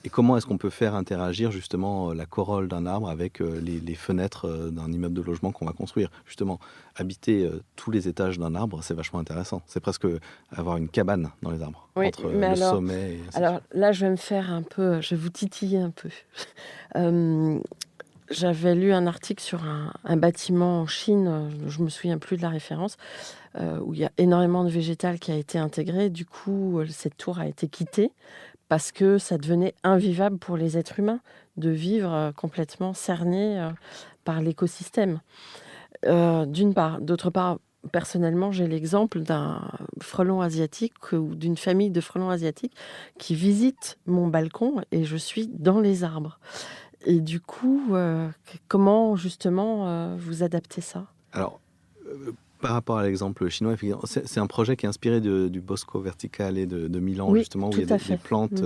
et comment est-ce qu'on peut faire interagir justement la corolle d'un arbre avec les fenêtres d'un immeuble de logement qu'on va construire? Justement, habiter tous les étages d'un arbre, c'est vachement intéressant. C'est presque avoir une cabane dans les arbres, oui, entre mais le sommet et... Alors là, je vais vous titiller un peu. J'avais lu un article sur un bâtiment en Chine, je ne me souviens plus de la référence, où il y a énormément de végétal qui a été intégré. Du coup, cette tour a été quittée parce que ça devenait invivable pour les êtres humains de vivre complètement cernés par l'écosystème. D'une part. D'autre part, personnellement, j'ai l'exemple d'un frelon asiatique ou d'une famille de frelons asiatiques qui visitent mon balcon et je suis dans les arbres. Et du coup, comment justement vous adaptez ça? Alors, par rapport à l'exemple chinois, c'est un projet qui est inspiré du Bosco Verticale de Milan, oui, justement, où il y a des plantes,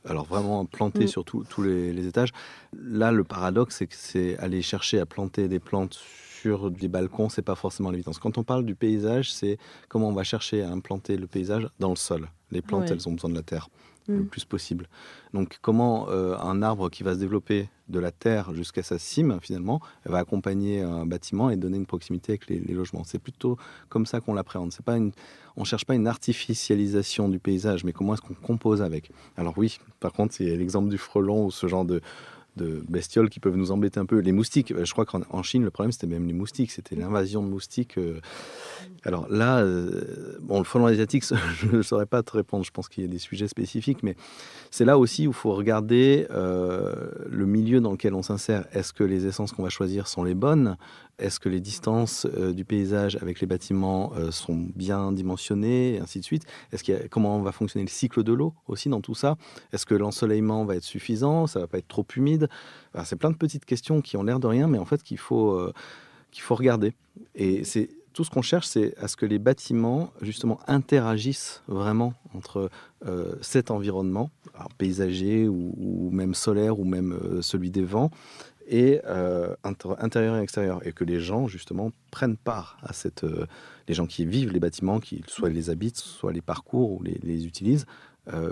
alors vraiment plantées sur tous les étages. Là, le paradoxe, c'est que c'est aller chercher à planter des plantes sur des balcons, c'est pas forcément l'évidence. Quand on parle du paysage, c'est comment on va chercher à implanter le paysage dans le sol. Les plantes, elles ont besoin de la terre le plus possible. Donc comment un arbre qui va se développer de la terre jusqu'à sa cime, finalement, va accompagner un bâtiment et donner une proximité avec les logements. C'est plutôt comme ça qu'on l'appréhende. On ne cherche pas une artificialisation du paysage, mais comment est-ce qu'on compose avec. Alors oui, par contre, il y a l'exemple du frelon ou ce genre de bestioles qui peuvent nous embêter un peu. Les moustiques, je crois qu'en Chine, le problème, c'était même les moustiques. C'était l'invasion de moustiques. Alors là, le frelon asiatique, je ne saurais pas te répondre. Je pense qu'il y a des sujets spécifiques, mais c'est là aussi où il faut regarder le milieu dans lequel on s'insère. Est-ce que les essences qu'on va choisir sont les bonnes? Est-ce que les distances du paysage avec les bâtiments sont bien dimensionnées, et ainsi de suite? Comment va fonctionner le cycle de l'eau aussi dans tout ça? Est-ce que l'ensoleillement va être suffisant? Ça ne va pas être trop humide? C'est plein de petites questions qui ont l'air de rien, mais en fait qu'il faut regarder. Et c'est Tout ce qu'on cherche, c'est à ce que les bâtiments, justement, interagissent vraiment entre cet environnement, alors paysager ou même solaire ou même celui des vents, et intérieur et extérieur. Et que les gens, justement, prennent part à les gens qui vivent les bâtiments, qui soit les habitent, soit les parcourent ou les utilisent,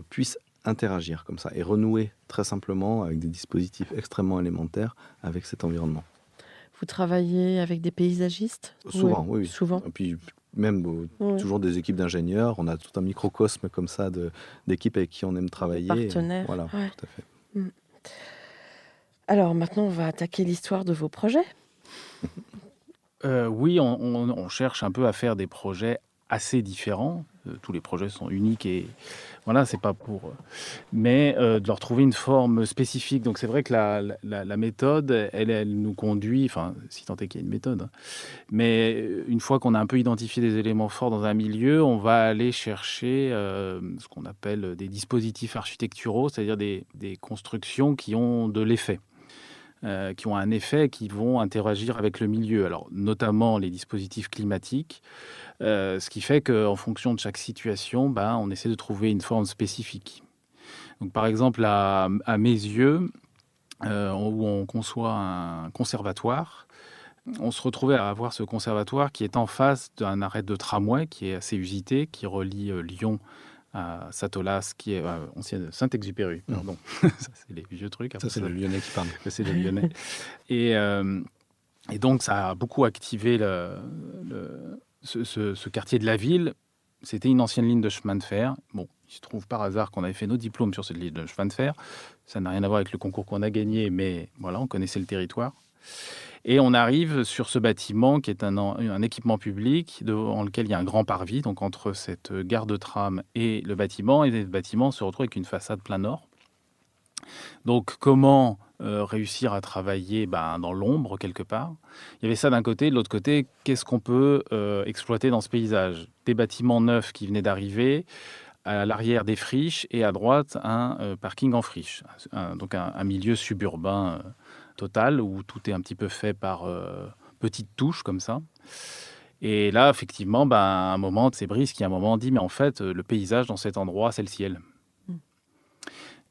puissent interagir comme ça et renouer très simplement avec des dispositifs extrêmement élémentaires avec cet environnement. Vous travaillez avec des paysagistes? Souvent, oui. Souvent. Et puis même toujours des équipes d'ingénieurs. On a tout un microcosme comme ça d'équipes avec qui on aime travailler. Partenaires. Voilà, Ouais. tout à fait. Alors maintenant, on va attaquer l'histoire de vos projets. Oui, on cherche un peu à faire des projets assez différents. Tous les projets sont uniques et voilà, c'est pas pour... Mais de leur trouver une forme spécifique. Donc c'est vrai que la méthode, elle nous conduit, enfin, si tant est qu'il y a une méthode, hein. Mais une fois qu'on a un peu identifié des éléments forts dans un milieu, on va aller chercher ce qu'on appelle des dispositifs architecturaux, c'est-à-dire des constructions qui ont de l'effet. Qui ont un effet, qui vont interagir avec le milieu. Alors, notamment les dispositifs climatiques, ce qui fait qu'en fonction de chaque situation, on essaie de trouver une forme spécifique. Donc, par exemple, à mes yeux, où on conçoit un conservatoire, on se retrouvait à avoir ce conservatoire qui est en face d'un arrêt de tramway qui est assez usité, qui relie Lyon à Satolas, qui est ancienne Saint-Exupéry, pardon. Ça, c'est les vieux trucs. Ça, c'est le Lyonnais qui parle. C'est le Lyonnais. Et donc, ça a beaucoup activé ce quartier de la ville. C'était une ancienne ligne de chemin de fer. Bon, il se trouve par hasard qu'on avait fait nos diplômes sur cette ligne de chemin de fer. Ça n'a rien à voir avec le concours qu'on a gagné, mais voilà, on connaissait le territoire. Et on arrive sur ce bâtiment qui est un équipement public dans lequel il y a un grand parvis, donc entre cette gare de tram et le bâtiment. Et le bâtiment se retrouve avec une façade plein nord. Donc comment réussir à travailler dans l'ombre quelque part? Il y avait ça d'un côté. De l'autre côté, qu'est-ce qu'on peut exploiter dans ce paysage? Des bâtiments neufs qui venaient d'arriver, à l'arrière des friches et à droite un parking en friche. Donc un milieu suburbain total où tout est un petit peu fait par petites touches comme ça. Et là, effectivement, à un moment, c'est Brice qui à un moment dit, mais en fait, le paysage dans cet endroit, c'est le ciel.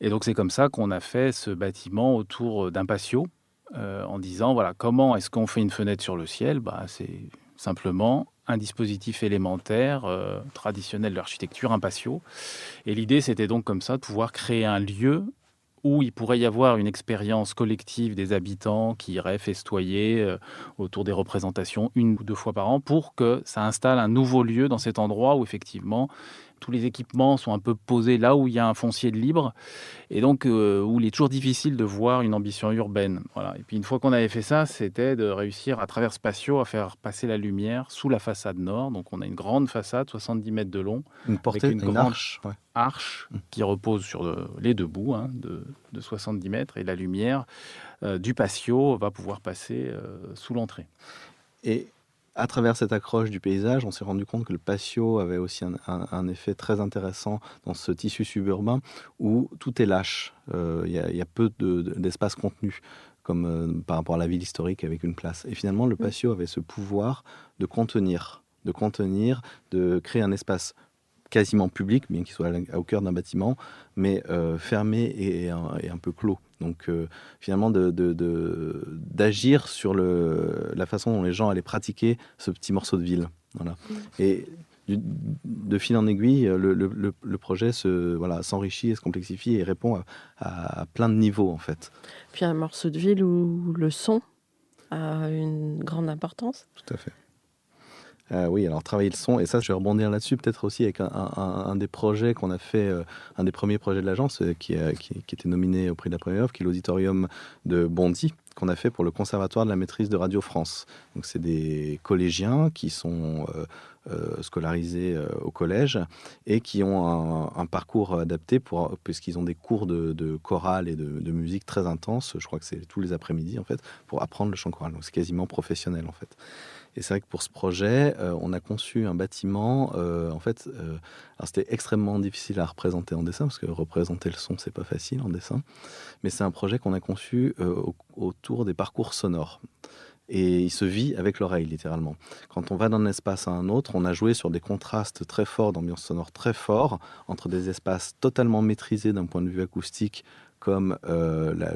Et donc, c'est comme ça qu'on a fait ce bâtiment autour d'un patio, en disant, voilà, comment est-ce qu'on fait une fenêtre sur le ciel? C'est simplement un dispositif élémentaire, traditionnel de l'architecture, un patio. Et l'idée, c'était donc comme ça de pouvoir créer un lieu où il pourrait y avoir une expérience collective des habitants qui iraient festoyer autour des représentations 1 ou 2 fois par an pour que ça installe un nouveau lieu dans cet endroit où effectivement tous les équipements sont un peu posés là où il y a un foncier de libre et donc où il est toujours difficile de voir une ambition urbaine. Voilà. Et puis une fois qu'on avait fait ça, c'était de réussir à travers ce patio à faire passer la lumière sous la façade nord. Donc on a une grande façade, 70 mètres de long, une portée, avec une grande arche qui repose sur les deux bouts de 70 mètres et la lumière du patio va pouvoir passer sous l'entrée. Et à travers cette accroche du paysage, on s'est rendu compte que le patio avait aussi un effet très intéressant dans ce tissu suburbain où tout est lâche. Il y a peu d'espace contenu, comme par rapport à la ville historique avec une place. Et finalement, le patio avait ce pouvoir de contenir, de créer un espace quasiment public, bien qu'il soit au cœur d'un bâtiment, mais fermé et un peu clos. Donc finalement d'agir sur la façon dont les gens allaient pratiquer ce petit morceau de ville. Voilà. Et de fil en aiguille, le projet s'enrichit et se complexifie et répond à plein de niveaux en fait. Puis un morceau de ville où le son a une grande importance. Tout à fait. Oui, alors travailler le son, et ça je vais rebondir là-dessus peut-être aussi avec un des projets qu'on a fait, un des premiers projets de l'agence qui était nominé au prix de la première œuvre, qui est l'auditorium de Bondy, qu'on a fait pour le Conservatoire de la maîtrise de Radio France. Donc c'est des collégiens qui sont scolarisés au collège et qui ont un parcours adapté puisqu'ils ont des cours de chorale et de musique très intenses, je crois que c'est tous les après-midi en fait, pour apprendre le chant choral. Donc c'est quasiment professionnel en fait. Et c'est vrai que pour ce projet, on a conçu un bâtiment. Alors c'était extrêmement difficile à représenter en dessin, parce que représenter le son, c'est pas facile en dessin. Mais c'est un projet qu'on a conçu autour des parcours sonores. et il se vit avec l'oreille, littéralement. Quand on va d'un espace à un autre, on a joué sur des contrastes très forts, d'ambiance sonore très forts, entre des espaces totalement maîtrisés d'un point de vue acoustique, comme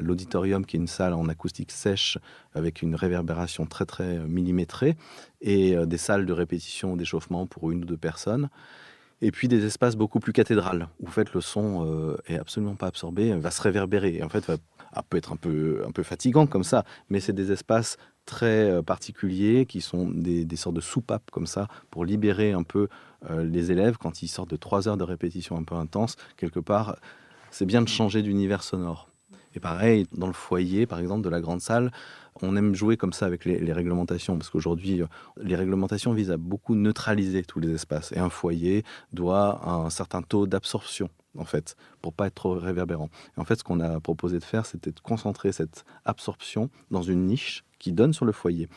l'auditorium, qui est une salle en acoustique sèche, avec une réverbération très très millimétrée, et des salles de répétition, d'échauffement pour 1 ou 2 personnes. Et puis des espaces beaucoup plus cathédrales, où en fait le son est absolument pas absorbé, va se réverbérer. Et en fait, peut être un peu fatigant comme ça, mais c'est des espaces très particuliers qui sont des sortes de soupapes comme ça, pour libérer un peu les élèves quand ils sortent de 3 heures de répétition un peu intense. Quelque part, c'est bien de changer d'univers sonore. Et pareil, dans le foyer, par exemple, de la grande salle, on aime jouer comme ça avec les réglementations, parce qu'aujourd'hui, les réglementations visent à beaucoup neutraliser tous les espaces. Et un foyer doit un certain taux d'absorption, en fait, pour pas être trop réverbérant. Et en fait, ce qu'on a proposé de faire, c'était de concentrer cette absorption dans une niche qui donne sur le foyer,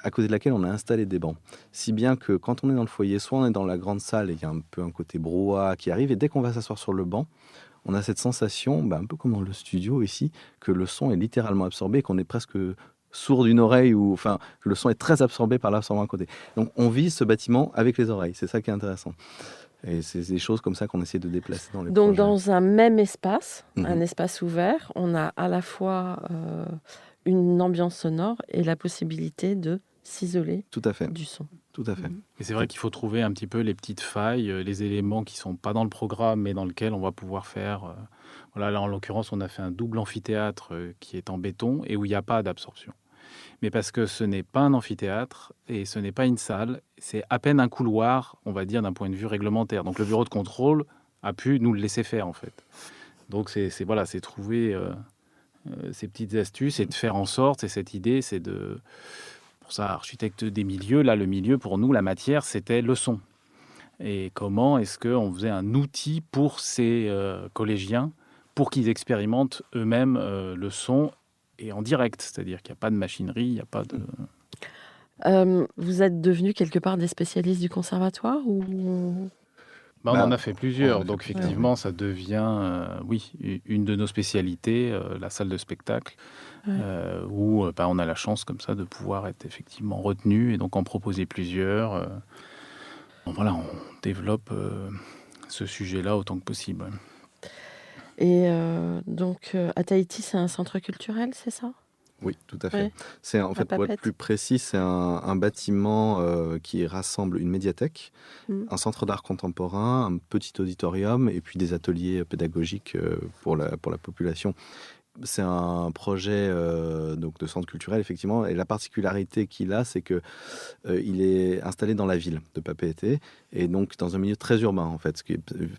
à côté de laquelle on a installé des bancs. Si bien que quand on est dans le foyer, soit on est dans la grande salle et il y a un peu un côté brouhaha qui arrive, et dès qu'on va s'asseoir sur le banc, on a cette sensation, un peu comme dans le studio ici, que le son est littéralement absorbé, qu'on est presque sourd d'une oreille, ou enfin, que le son est très absorbé par l'absorbant à côté. Donc on vit ce bâtiment avec les oreilles, c'est ça qui est intéressant. Et c'est des choses comme ça qu'on essaie de déplacer dans les Donc projets. dans un même espace, un Mhm. espace ouvert, on a à la fois une ambiance sonore et la possibilité de s'isoler Tout à fait, du son. tout à fait. Et c'est vrai qu'il faut trouver un petit peu les petites failles, les éléments qui sont pas dans le programme, mais dans lequel on va pouvoir faire. Voilà, là en l'occurrence, on a fait un double amphithéâtre qui est en béton et où il n'y a pas d'absorption. Mais parce que ce n'est pas un amphithéâtre et ce n'est pas une salle, c'est à peine un couloir, on va dire, d'un point de vue réglementaire. Donc le bureau de contrôle a pu nous le laisser faire, en fait. Donc c'est trouver ces petites astuces et de faire en sorte, et cette idée, c'est de... Pour ça, architecte des milieux, là, le milieu, pour nous, la matière, c'était le son. Et comment est-ce qu'on faisait un outil pour ces collégiens, pour qu'ils expérimentent eux-mêmes le son et en direct, c'est-à-dire qu'il n'y a pas de machinerie, il n'y a pas de... Vous êtes devenus quelque part des spécialistes du conservatoire ou... On en a fait plusieurs, on a donc fait plusieurs, effectivement, ça devient, oui, une de nos spécialités, la salle de spectacle, où on a la chance comme ça de pouvoir être effectivement retenu et donc en proposer plusieurs. Voilà, on développe ce sujet-là autant que possible. Et donc à Tahiti, c'est un centre culturel, c'est ça? Oui, tout à fait. Ouais. C'est en fait, pour être Papette. plus précis, c'est un bâtiment qui rassemble une médiathèque, un centre d'art contemporain, un petit auditorium et puis des ateliers pédagogiques pour la population. C'est un projet donc de centre culturel, effectivement, et la particularité qu'il a, c'est que il est installé dans la ville de Papeete, et donc dans un milieu très urbain, en fait.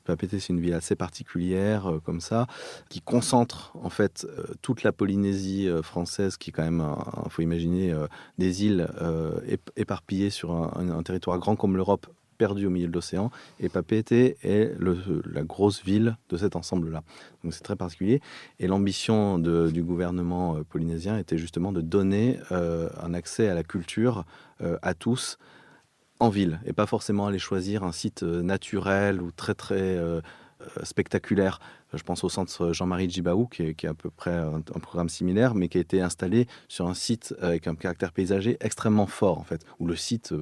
Papeete, c'est une ville assez particulière, comme ça, qui concentre, en fait, toute la Polynésie française, qui est quand même, faut imaginer, des îles éparpillées sur un territoire grand comme l'Europe, perdu au milieu de l'océan, et Papeete est la grosse ville de cet ensemble-là. Donc c'est très particulier. Et l'ambition du gouvernement polynésien était justement de donner un accès à la culture à tous en ville, et pas forcément aller choisir un site naturel ou très très spectaculaire. Je pense au centre Jean-Marie Djibaou, qui est à peu près un programme similaire, mais qui a été installé sur un site avec un caractère paysager extrêmement fort, en fait, où le site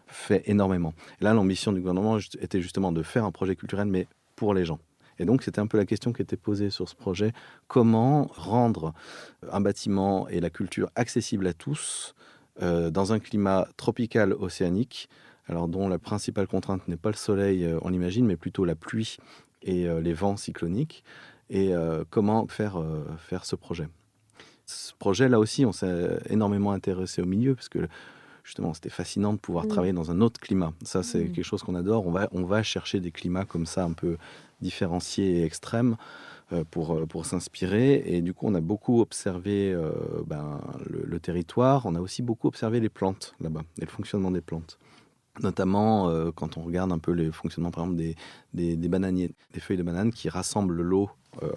fait énormément. Et là, l'ambition du gouvernement était justement de faire un projet culturel, mais pour les gens. Et donc, c'était un peu la question qui était posée sur ce projet. Comment rendre un bâtiment et la culture accessibles à tous dans un climat tropical océanique, alors dont la principale contrainte n'est pas le soleil, on l'imagine, mais plutôt la pluie et les vents cycloniques. Et comment faire ce projet. Ce projet, là aussi, on s'est énormément intéressé au milieu, parce que justement, c'était fascinant de pouvoir travailler dans un autre climat. Ça, c'est quelque chose qu'on adore. On va chercher des climats comme ça, un peu différenciés et extrêmes, pour s'inspirer. Et du coup, on a beaucoup observé le territoire. On a aussi beaucoup observé les plantes là-bas et le fonctionnement des plantes. Notamment quand on regarde un peu le fonctionnement, par exemple, des bananiers, des feuilles de banane qui rassemblent l'eau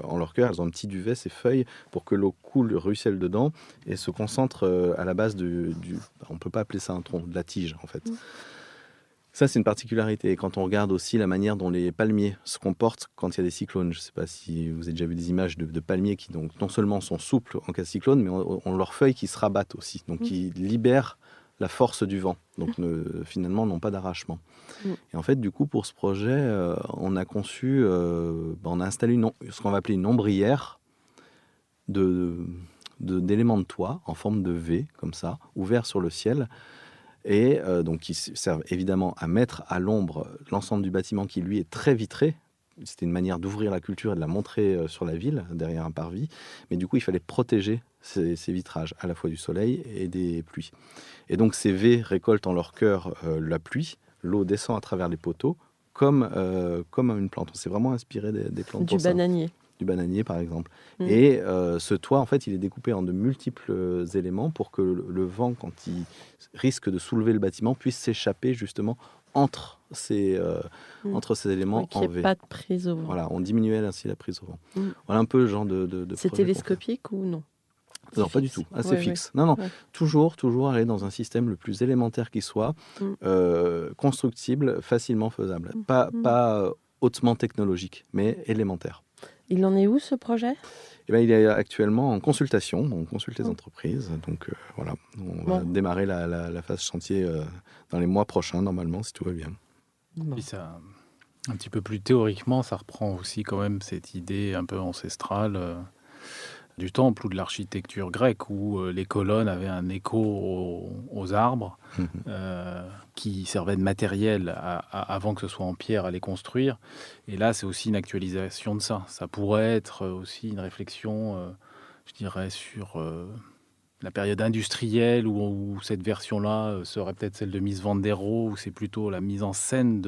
en leur cœur. Elles ont un petit duvet, ces feuilles, pour que l'eau coule, ruisselle dedans et se concentre à la base on ne peut pas appeler ça un tronc, de la tige, en fait. Ça, c'est une particularité. Et quand on regarde aussi la manière dont les palmiers se comportent quand il y a des cyclones, je ne sais pas si vous avez déjà vu des images de palmiers qui donc, non seulement sont souples en cas de cyclone, mais ont leurs feuilles qui se rabattent aussi, donc qui libèrent la force du vent, donc finalement n'ont pas d'arrachement. Et en fait, du coup, pour ce projet, on a conçu, on a installé ce qu'on va appeler une ombrière d'éléments de toit en forme de V, comme ça, ouvert sur le ciel, et donc qui servent évidemment à mettre à l'ombre l'ensemble du bâtiment qui, lui, est très vitré. C'était une manière d'ouvrir la culture et de la montrer sur la ville, derrière un parvis. Mais du coup, il fallait protéger ces vitrages, à la fois du soleil et des pluies. Et donc, ces V récoltent en leur cœur la pluie. L'eau descend à travers les poteaux, comme une plante. On s'est vraiment inspiré des plantes. Du bananier. Du bananier, par exemple. Et ce toit, en fait, il est découpé en de multiples éléments pour que le vent, quand il risque de soulever le bâtiment, puisse s'échapper justement entre ces éléments en V. Qu'il n'y ait pas de prise au vent. Voilà, on diminuait ainsi la prise au vent. Voilà un peu le genre de c'est télescopique ou non? Non, pas du tout. C'est fixe. Non. Ouais. Toujours aller dans un système le plus élémentaire qui soit, constructible, facilement faisable. Pas hautement technologique, mais élémentaire. Il en est où, ce projet ? Il est actuellement en consultation. On consulte les entreprises. Donc voilà, on va démarrer la phase chantier dans les mois prochains, normalement, si tout va bien. Puis ça, un petit peu plus théoriquement, ça reprend aussi quand même cette idée un peu ancestrale du temple ou de l'architecture grecque, où les colonnes avaient un écho aux arbres qui servaient de matériel avant que ce soit en pierre à les construire. Et là, c'est aussi une actualisation de ça. Ça pourrait être aussi une réflexion, je dirais, sur la période industrielle, où cette version-là serait peut-être celle de Mies van der Rohe, où c'est plutôt la mise en scène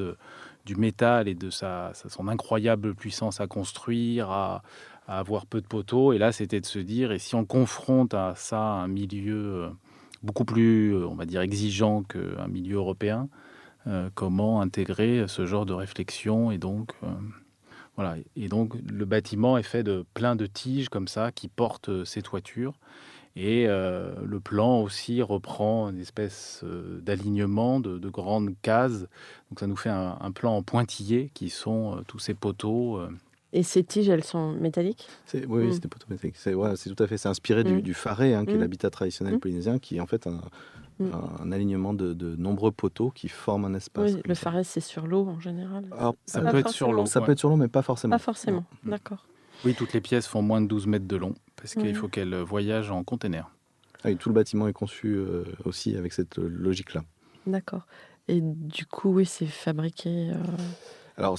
du métal et de son incroyable puissance à construire, à avoir peu de poteaux. Et là, c'était de se dire, et si on confronte à ça un milieu beaucoup plus, on va dire, exigeant qu'un milieu européen, comment intégrer ce genre de réflexion? Et donc, voilà. Et donc, le bâtiment est fait de plein de tiges comme ça qui portent ces toitures. Et le plan aussi reprend une espèce d'alignement de grandes cases. Donc, ça nous fait un plan en pointillés qui sont tous ces poteaux. Et ces tiges, elles sont métalliques ? Oui, c'est des poteaux métalliques. C'est tout à fait. C'est inspiré du faré, qui est l'habitat traditionnel polynésien, qui est en fait un alignement de nombreux poteaux qui forment un espace. Oui, le faré, c'est sur l'eau en général. Alors, ça peut être sur l'eau. Ça peut être sur l'eau, mais pas forcément. Pas forcément, d'accord. Oui, toutes les pièces font moins de 12 mètres de long, parce qu'il faut qu'elles voyagent en container. Et tout le bâtiment est conçu aussi avec cette logique-là. D'accord. Et du coup, oui, c'est fabriqué... Alors,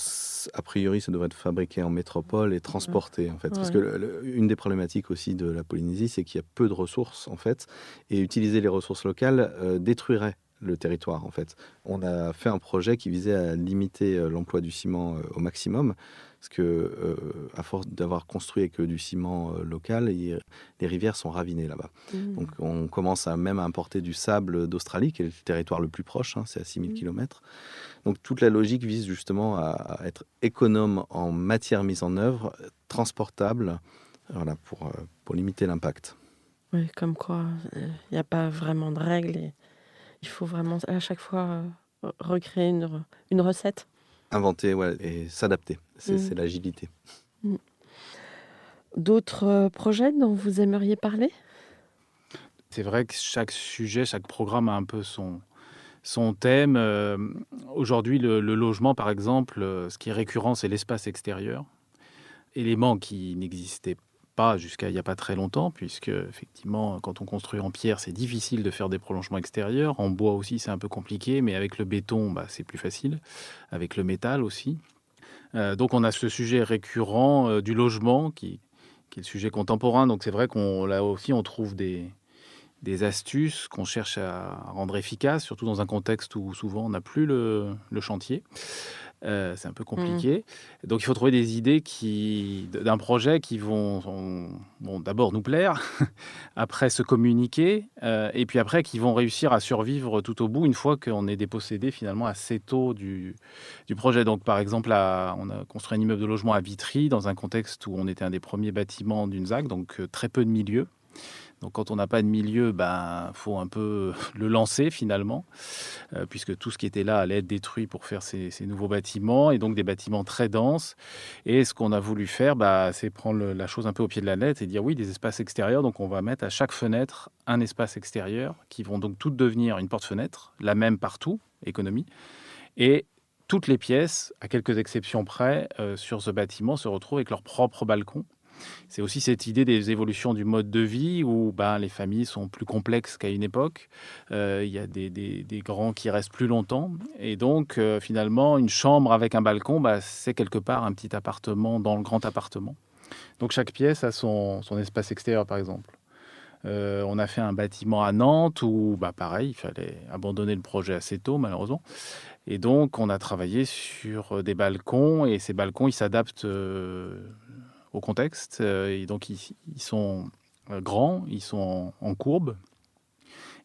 a priori, ça devrait être fabriqué en métropole et transporté, en fait. Parce que une des problématiques aussi de la Polynésie, c'est qu'il y a peu de ressources, en fait. Et utiliser les ressources locales détruirait le territoire, en fait. On a fait un projet qui visait à limiter l'emploi du ciment au maximum. Parce que, à force d'avoir construit avec du ciment local, les rivières sont ravinées là-bas. Donc, on commence même à importer du sable d'Australie, qui est le territoire le plus proche, c'est à 6000 km. Donc, toute la logique vise justement à être économe en matière mise en œuvre, transportable, voilà, pour limiter l'impact. Oui, comme quoi, il n'y a pas vraiment de règles. Et il faut vraiment, à chaque fois, recréer une recette. Inventer et s'adapter, c'est l'agilité. D'autres projets dont vous aimeriez parler ? C'est vrai que chaque sujet, chaque programme a un peu son thème. Aujourd'hui, le logement, par exemple, ce qui est récurrent, c'est l'espace extérieur. Élément qui n'existait pas jusqu'à il n'y a pas très longtemps, puisque effectivement, quand on construit en pierre, c'est difficile de faire des prolongements extérieurs. En bois aussi, c'est un peu compliqué, mais avec le béton, c'est plus facile. Avec le métal aussi. Donc on a ce sujet récurrent du logement qui est le sujet contemporain. Donc c'est vrai là aussi on trouve des astuces qu'on cherche à rendre efficaces, surtout dans un contexte où souvent on n'a plus le chantier. C'est un peu compliqué. Donc il faut trouver des idées d'un projet qui vont d'abord nous plaire, après se communiquer, et puis après qui vont réussir à survivre tout au bout une fois qu'on est dépossédé finalement assez tôt du projet. Donc par exemple, on a construit un immeuble de logement à Vitry dans un contexte où on était un des premiers bâtiments d'une ZAC, donc très peu de milieux. Donc quand on n'a pas de milieu, faut un peu le lancer finalement, puisque tout ce qui était là allait être détruit pour faire ces nouveaux bâtiments, et donc des bâtiments très denses. Et ce qu'on a voulu faire, c'est prendre la chose un peu au pied de la lettre et dire oui, des espaces extérieurs. Donc on va mettre à chaque fenêtre un espace extérieur qui vont donc toutes devenir une porte-fenêtre, la même partout, économie. Et toutes les pièces, à quelques exceptions près, sur ce bâtiment se retrouvent avec leur propre balcon. C'est aussi cette idée des évolutions du mode de vie où les familles sont plus complexes qu'à une époque. Il y a des grands qui restent plus longtemps. Et donc, finalement, une chambre avec un balcon, c'est quelque part un petit appartement dans le grand appartement. Donc, chaque pièce a son espace extérieur, par exemple. On a fait un bâtiment à Nantes où, pareil, il fallait abandonner le projet assez tôt, malheureusement. Et donc, on a travaillé sur des balcons. Et ces balcons, ils s'adaptent au contexte. Et donc, ils sont grands, ils sont en courbe.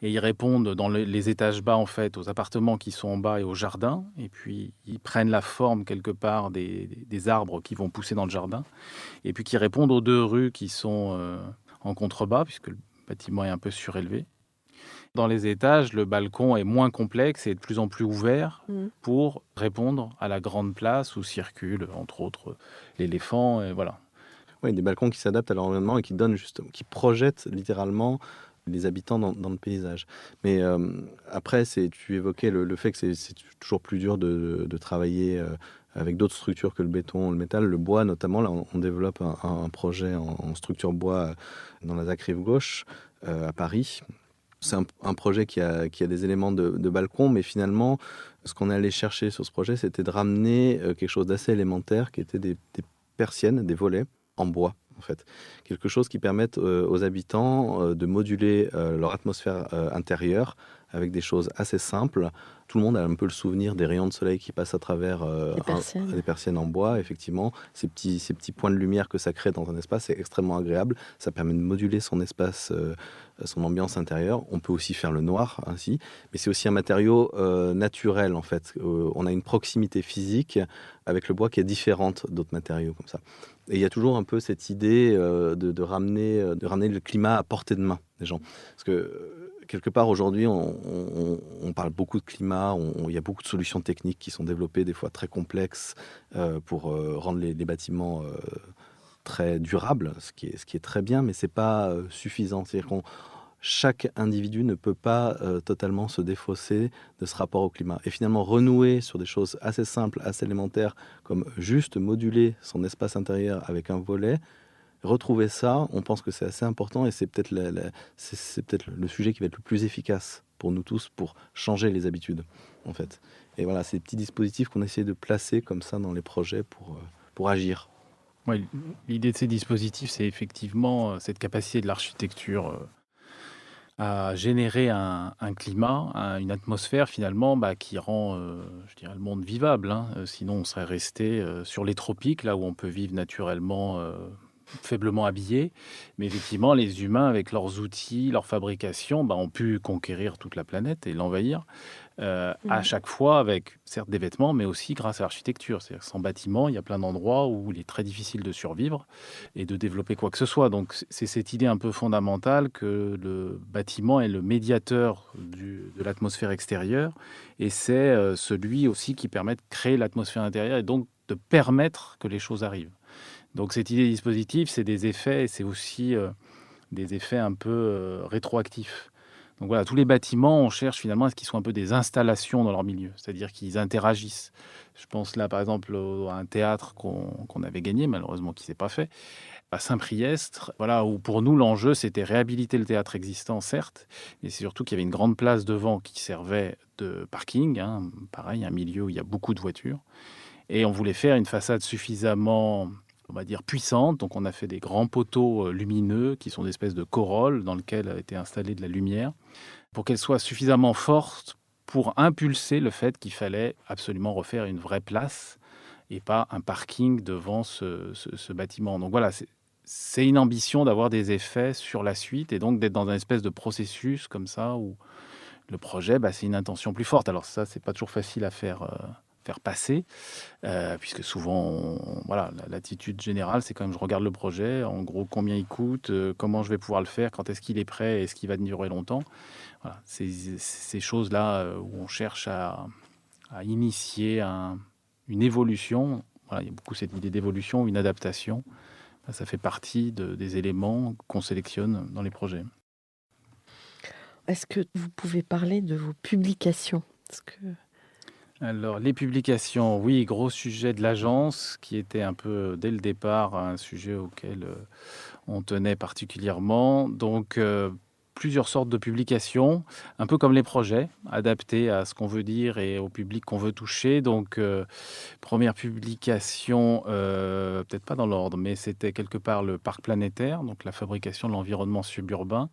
Et ils répondent dans les étages bas, en fait, aux appartements qui sont en bas et au jardin. Et puis, ils prennent la forme, quelque part, des arbres qui vont pousser dans le jardin. Et puis, qui répondent aux 2 rues qui sont en contrebas, puisque le bâtiment est un peu surélevé. Dans les étages, le balcon est moins complexe et de plus en plus ouvert pour répondre à la grande place où circule, entre autres, l'éléphant. Et voilà. Oui, des balcons qui s'adaptent à l'environnement et qui projettent littéralement les habitants dans le paysage. Mais après, tu évoquais le fait que c'est toujours plus dur de travailler avec d'autres structures que le béton, le métal, le bois notamment. Là, on développe un projet en structure bois dans la ZAC Rive Gauche à Paris. C'est un projet qui a des éléments de balcon, mais finalement, ce qu'on est allé chercher sur ce projet, c'était de ramener quelque chose d'assez élémentaire, qui était des persiennes, des volets en bois, en fait. Quelque chose qui permette aux habitants de moduler leur atmosphère intérieure avec des choses assez simples. Tout le monde a un peu le souvenir des rayons de soleil qui passent à travers des persiennes en bois, effectivement. Ces petits points de lumière que ça crée dans un espace, c'est extrêmement agréable. Ça permet de moduler son espace, son ambiance intérieure. On peut aussi faire le noir ainsi, mais c'est aussi un matériau naturel, en fait. On a une proximité physique avec le bois qui est différente d'autres matériaux comme ça. Et il y a toujours un peu cette idée de ramener le climat à portée de main des gens. Parce que quelque part aujourd'hui, on parle beaucoup de climat, il y a beaucoup de solutions techniques qui sont développées, des fois très complexes, pour rendre les bâtiments très durables, ce qui est très bien, mais ce n'est pas suffisant. C'est-à-dire chaque individu ne peut pas totalement se défausser de ce rapport au climat. Et finalement, renouer sur des choses assez simples, assez élémentaires, comme juste moduler son espace intérieur avec un volet, retrouver ça, on pense que c'est assez important et c'est peut-être le sujet qui va être le plus efficace pour nous tous pour changer les habitudes, en fait. Et voilà, c'est des petits dispositifs qu'on essaie de placer comme ça dans les projets pour agir. Ouais, l'idée de ces dispositifs, c'est effectivement cette capacité de l'architecture à générer un climat, une atmosphère finalement qui rend je dirais, le monde vivable. Sinon, on serait resté sur les tropiques, là où on peut vivre naturellement faiblement habillés. Mais effectivement, les humains, avec leurs outils, leur fabrication, ont pu conquérir toute la planète et l'envahir. À chaque fois avec certes des vêtements, mais aussi grâce à l'architecture. C'est-à-dire que sans bâtiment, il y a plein d'endroits où il est très difficile de survivre et de développer quoi que ce soit. Donc c'est cette idée un peu fondamentale que le bâtiment est le médiateur de l'atmosphère extérieure et c'est celui aussi qui permet de créer l'atmosphère intérieure et donc de permettre que les choses arrivent. Donc cette idée de dispositif, c'est des effets et c'est aussi des effets un peu rétroactifs. Donc voilà, tous les bâtiments, on cherche finalement à ce qu'ils soient un peu des installations dans leur milieu, c'est-à-dire qu'ils interagissent. Je pense là, par exemple, à un théâtre qu'on avait gagné, malheureusement qui ne s'est pas fait, à Saint-Priest, voilà, où pour nous, l'enjeu, c'était réhabiliter le théâtre existant, certes, mais c'est surtout qu'il y avait une grande place devant qui servait de parking, pareil, un milieu où il y a beaucoup de voitures, et on voulait faire une façade suffisamment, on va dire, puissante. Donc on a fait des grands poteaux lumineux qui sont des espèces de corolles dans lesquelles a été installée de la lumière pour qu'elle soit suffisamment forte pour impulser le fait qu'il fallait absolument refaire une vraie place et pas un parking devant ce bâtiment. Donc voilà, c'est une ambition d'avoir des effets sur la suite et donc d'être dans un espèce de processus comme ça où le projet, c'est une intention plus forte. Alors ça, c'est pas toujours facile à faire faire passer, puisque souvent, voilà, l'attitude générale, c'est quand même je regarde le projet, en gros combien il coûte, comment je vais pouvoir le faire, quand est-ce qu'il est prêt, est-ce qu'il va durer longtemps. Voilà, ces choses-là où on cherche à initier une évolution. Voilà, il y a beaucoup cette idée d'évolution, une adaptation. Ça fait partie des éléments qu'on sélectionne dans les projets. Est-ce que vous pouvez parler de vos publications? Alors, les publications, oui, gros sujet de l'agence, qui était un peu, dès le départ, un sujet auquel on tenait particulièrement. Donc, plusieurs sortes de publications, un peu comme les projets, adaptés à ce qu'on veut dire et au public qu'on veut toucher. Donc, première publication, peut-être pas dans l'ordre, mais c'était quelque part le Parc planétaire, donc la fabrication de l'environnement suburbain,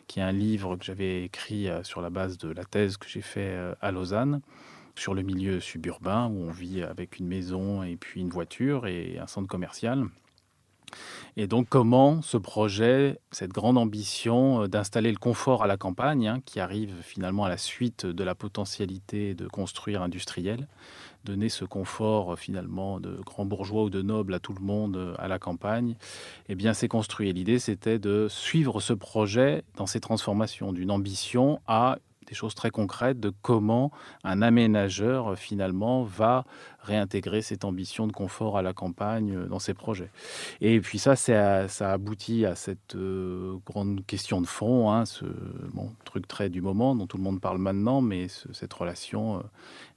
qui est un livre que j'avais écrit sur la base de la thèse que j'ai fait à Lausanne, sur le milieu suburbain, où on vit avec une maison et puis une voiture et un centre commercial. Et donc, comment ce projet, cette grande ambition d'installer le confort à la campagne, qui arrive finalement à la suite de la potentialité de construire industriel, donner ce confort finalement de grand bourgeois ou de noble à tout le monde à la campagne, eh bien, c'est construit. Et l'idée, c'était de suivre ce projet dans ses transformations, d'une ambition à des choses très concrètes de comment un aménageur finalement va réintégrer cette ambition de confort à la campagne dans ses projets. Et puis ça aboutit à cette grande question de fond, ce truc très du moment dont tout le monde parle maintenant, mais cette relation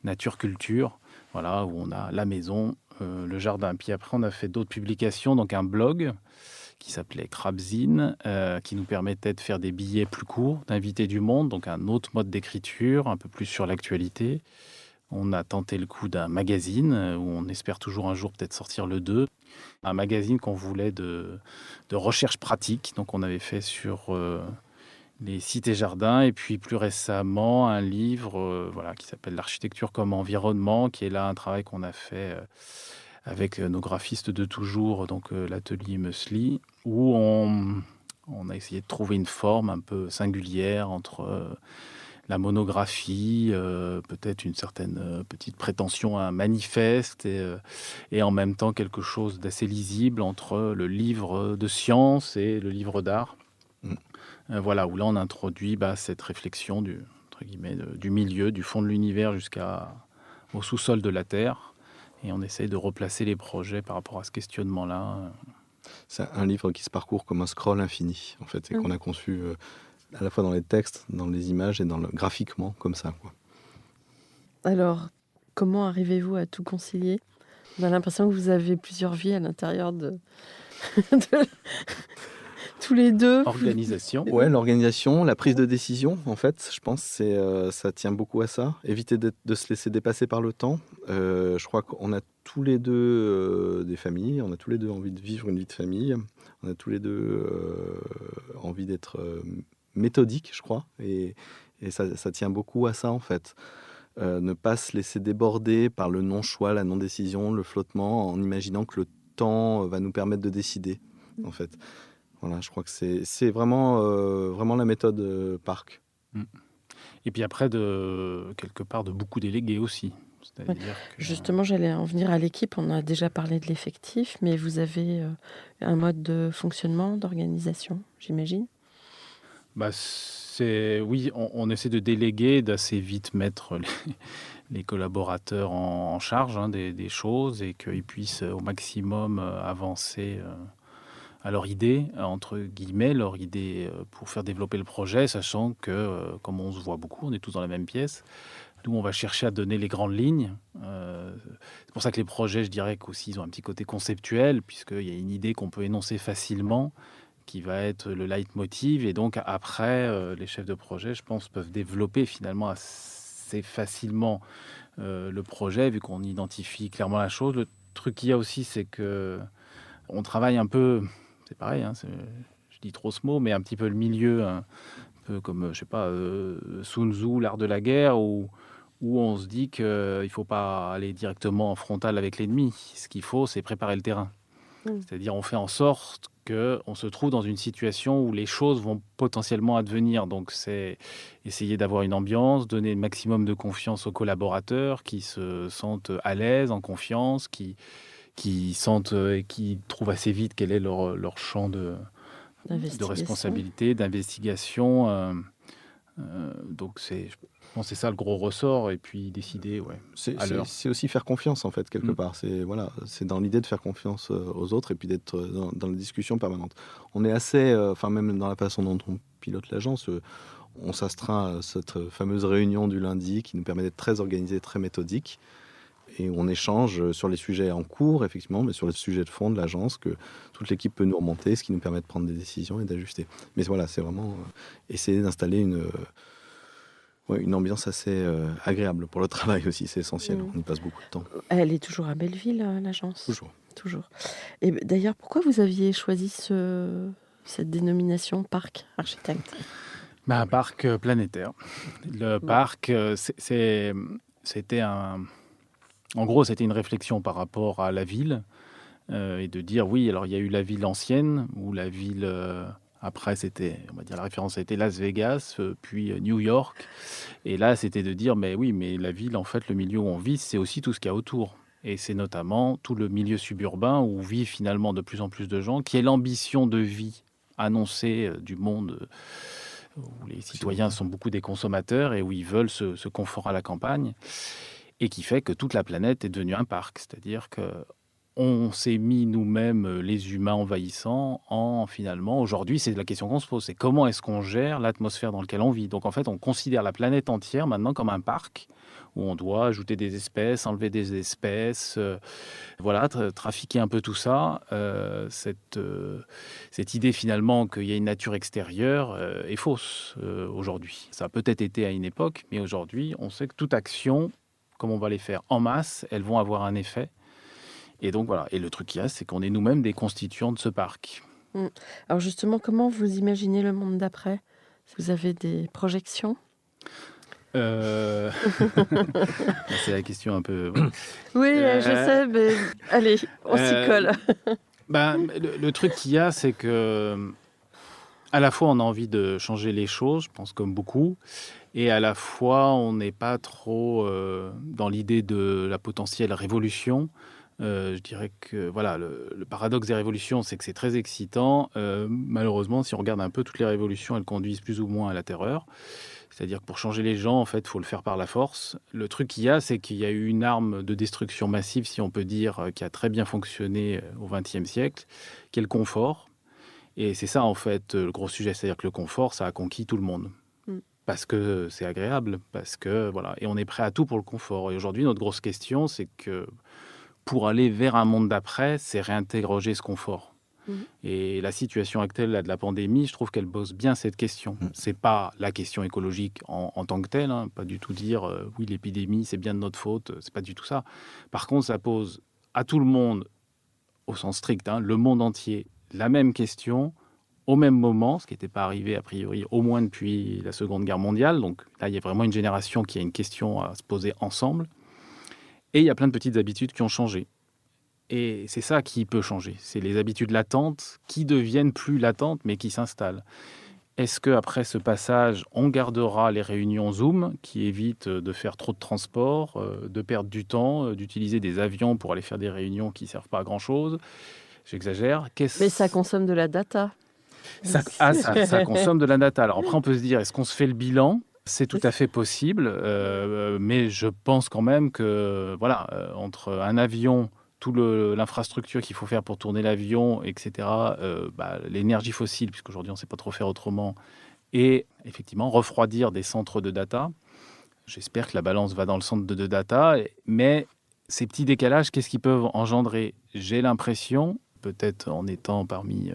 nature-culture, voilà, où on a la maison, le jardin. Puis après, on a fait d'autres publications, donc un blog qui s'appelait Crabzine, qui nous permettait de faire des billets plus courts, d'inviter du monde, donc un autre mode d'écriture, un peu plus sur l'actualité. On a tenté le coup d'un magazine, où on espère toujours un jour peut-être sortir le 2. Un magazine qu'on voulait de recherche pratique, donc on avait fait sur les sites et jardins, et puis plus récemment un livre qui s'appelle L'architecture comme environnement, qui est là un travail qu'on a fait avec nos graphistes de toujours, donc l'atelier Meusli, où on a essayé de trouver une forme un peu singulière entre la monographie, peut-être une certaine petite prétention à un manifeste, et en même temps quelque chose d'assez lisible entre le livre de science et le livre d'art. Voilà, où là on introduit cette réflexion entre guillemets, du milieu, du fond de l'univers jusqu'au sous-sol de la Terre. Et on essaye de replacer les projets par rapport à ce questionnement-là. C'est un livre qui se parcourt comme un scroll infini, en fait, et qu'on a conçu à la fois dans les textes, dans les images et graphiquement, comme ça, quoi. Alors, comment arrivez-vous à tout concilier? On a l'impression que vous avez plusieurs vies à l'intérieur de tous les deux. Organisation. Ouais, l'organisation, la prise de décision, en fait, je pense que ça tient beaucoup à ça. Éviter de se laisser dépasser par le temps. Je crois qu'on a tous les deux des familles, on a tous les deux envie de vivre une vie de famille, on a tous les deux envie d'être méthodiques, je crois, et ça tient beaucoup à ça, en fait. Ne pas se laisser déborder par le non-choix, la non-décision, le flottement, en imaginant que le temps va nous permettre de décider, en fait. Voilà, je crois que c'est vraiment la méthode Parc. Et puis après, quelque part, de beaucoup déléguer aussi. C'est-à-dire que... Justement, j'allais en venir à l'équipe. On a déjà parlé de l'effectif, mais vous avez un mode de fonctionnement, d'organisation, j'imagine? Oui, on essaie de déléguer, d'assez vite mettre les collaborateurs en charge des choses, et qu'ils puissent au maximum avancer à leur idée, entre guillemets, leur idée pour faire développer le projet, sachant que, comme on se voit beaucoup, on est tous dans la même pièce. Nous, on va chercher à donner les grandes lignes. C'est pour ça que les projets, je dirais qu'aussi, ils ont un petit côté conceptuel, puisqu'il y a une idée qu'on peut énoncer facilement, qui va être le leitmotiv. Et donc, après, les chefs de projet, je pense, peuvent développer finalement assez facilement le projet, vu qu'on identifie clairement la chose. Le truc qu'il y a aussi, c'est que on travaille un peu... C'est pareil, je dis trop ce mot, mais un petit peu le milieu, un peu comme, je sais pas, Sun Tzu, l'art de la guerre, où on se dit qu'il ne faut pas aller directement en frontal avec l'ennemi. Ce qu'il faut, c'est préparer le terrain. C'est-à-dire, on fait en sorte qu'on se trouve dans une situation où les choses vont potentiellement advenir. Donc, c'est essayer d'avoir une ambiance, donner le maximum de confiance aux collaborateurs qui se sentent à l'aise, en confiance, qui sentent et qui trouvent assez vite quel est leur champ de responsabilité, d'investigation. Donc, je pense que c'est ça le gros ressort. Et puis, décider à l'heure. C'est aussi faire confiance, en fait, quelque part. C'est dans l'idée de faire confiance aux autres et puis d'être dans la discussion permanente. On est assez, même dans la façon dont on pilote l'agence, on s'astreint à cette fameuse réunion du lundi qui nous permet d'être très organisé, très méthodique. Et on échange sur les sujets en cours, effectivement, mais sur les sujets de fond de l'agence, que toute l'équipe peut nous remonter, ce qui nous permet de prendre des décisions et d'ajuster. Mais voilà, c'est vraiment essayer d'installer une ambiance assez agréable pour le travail aussi, c'est essentiel. On y passe beaucoup de temps. Elle est toujours à Belleville, l'agence ? Toujours. Et d'ailleurs, pourquoi vous aviez choisi cette dénomination parc architecte ? Un parc planétaire. Le parc, c'était en gros, c'était une réflexion par rapport à la ville et de dire, oui, alors il y a eu la ville ancienne, ou la ville, après, on va dire la référence a été Las Vegas, puis New York. Et là, c'était de dire, mais oui, mais la ville, en fait, le milieu où on vit, c'est aussi tout ce qu'il y a autour. Et c'est notamment tout le milieu suburbain où vivent finalement de plus en plus de gens, qui est l'ambition de vie annoncée du monde où les citoyens sont beaucoup des consommateurs et où ils veulent ce confort à la campagne. Et qui fait que toute la planète est devenue un parc. C'est-à-dire qu'on s'est mis nous-mêmes, les humains envahissants, finalement, aujourd'hui, c'est la question qu'on se pose. C'est comment est-ce qu'on gère l'atmosphère dans laquelle on vit. Donc en fait, on considère la planète entière maintenant comme un parc où on doit ajouter des espèces, enlever des espèces, trafiquer un peu tout ça. Cette idée finalement qu'il y a une nature extérieure est fausse aujourd'hui. Ça a peut-être été à une époque, mais aujourd'hui, on sait que toute action, comme on va les faire en masse, elles vont avoir un effet. Et donc voilà. Et le truc qu'il y a, c'est qu'on est nous-mêmes des constituants de ce parc. Alors justement, comment vous imaginez le monde d'après ? Vous avez des projections ? C'est la question un peu... Oui, je sais, mais allez, on s'y colle. Le truc qu'il y a, c'est que à la fois, on a envie de changer les choses, je pense comme beaucoup, et à la fois, on n'est pas trop dans l'idée de la potentielle révolution. Je dirais que le paradoxe des révolutions, c'est que c'est très excitant. Malheureusement, si on regarde un peu toutes les révolutions, elles conduisent plus ou moins à la terreur. C'est-à-dire que pour changer les gens, en fait, il faut le faire par la force. Le truc qu'il y a, c'est qu'il y a eu une arme de destruction massive, si on peut dire, qui a très bien fonctionné au XXe siècle, qui est le confort. Et c'est ça, en fait, le gros sujet. C'est-à-dire que le confort, ça a conquis tout le monde. Parce que c'est agréable, et on est prêt à tout pour le confort. Et aujourd'hui, notre grosse question, c'est que pour aller vers un monde d'après, c'est réinterroger ce confort. Et la situation actuelle là, de la pandémie, je trouve qu'elle pose bien cette question. C'est pas la question écologique en tant que telle, pas du tout dire oui, l'épidémie, c'est bien de notre faute, c'est pas du tout ça. Par contre, ça pose à tout le monde, au sens strict, le monde entier, la même question, au même moment, ce qui n'était pas arrivé a priori au moins depuis la Seconde Guerre mondiale. Donc là, il y a vraiment une génération qui a une question à se poser ensemble. Et il y a plein de petites habitudes qui ont changé. Et c'est ça qui peut changer. C'est les habitudes latentes qui deviennent plus latentes, mais qui s'installent. Est-ce qu'après ce passage, on gardera les réunions Zoom, qui évitent de faire trop de transport, de perdre du temps, d'utiliser des avions pour aller faire des réunions qui ne servent pas à grand-chose ? J'exagère. Mais ça consomme de la data. Ça consomme de la data. Alors après, on peut se dire, est-ce qu'on se fait le bilan ? C'est tout à fait possible, mais je pense quand même que, entre un avion, toute l'infrastructure qu'il faut faire pour tourner l'avion, etc., l'énergie fossile, puisqu'aujourd'hui on ne sait pas trop faire autrement, et effectivement refroidir des centres de data. J'espère que la balance va dans le centre de data, mais ces petits décalages, qu'est-ce qu'ils peuvent engendrer ? J'ai l'impression, peut-être en étant parmi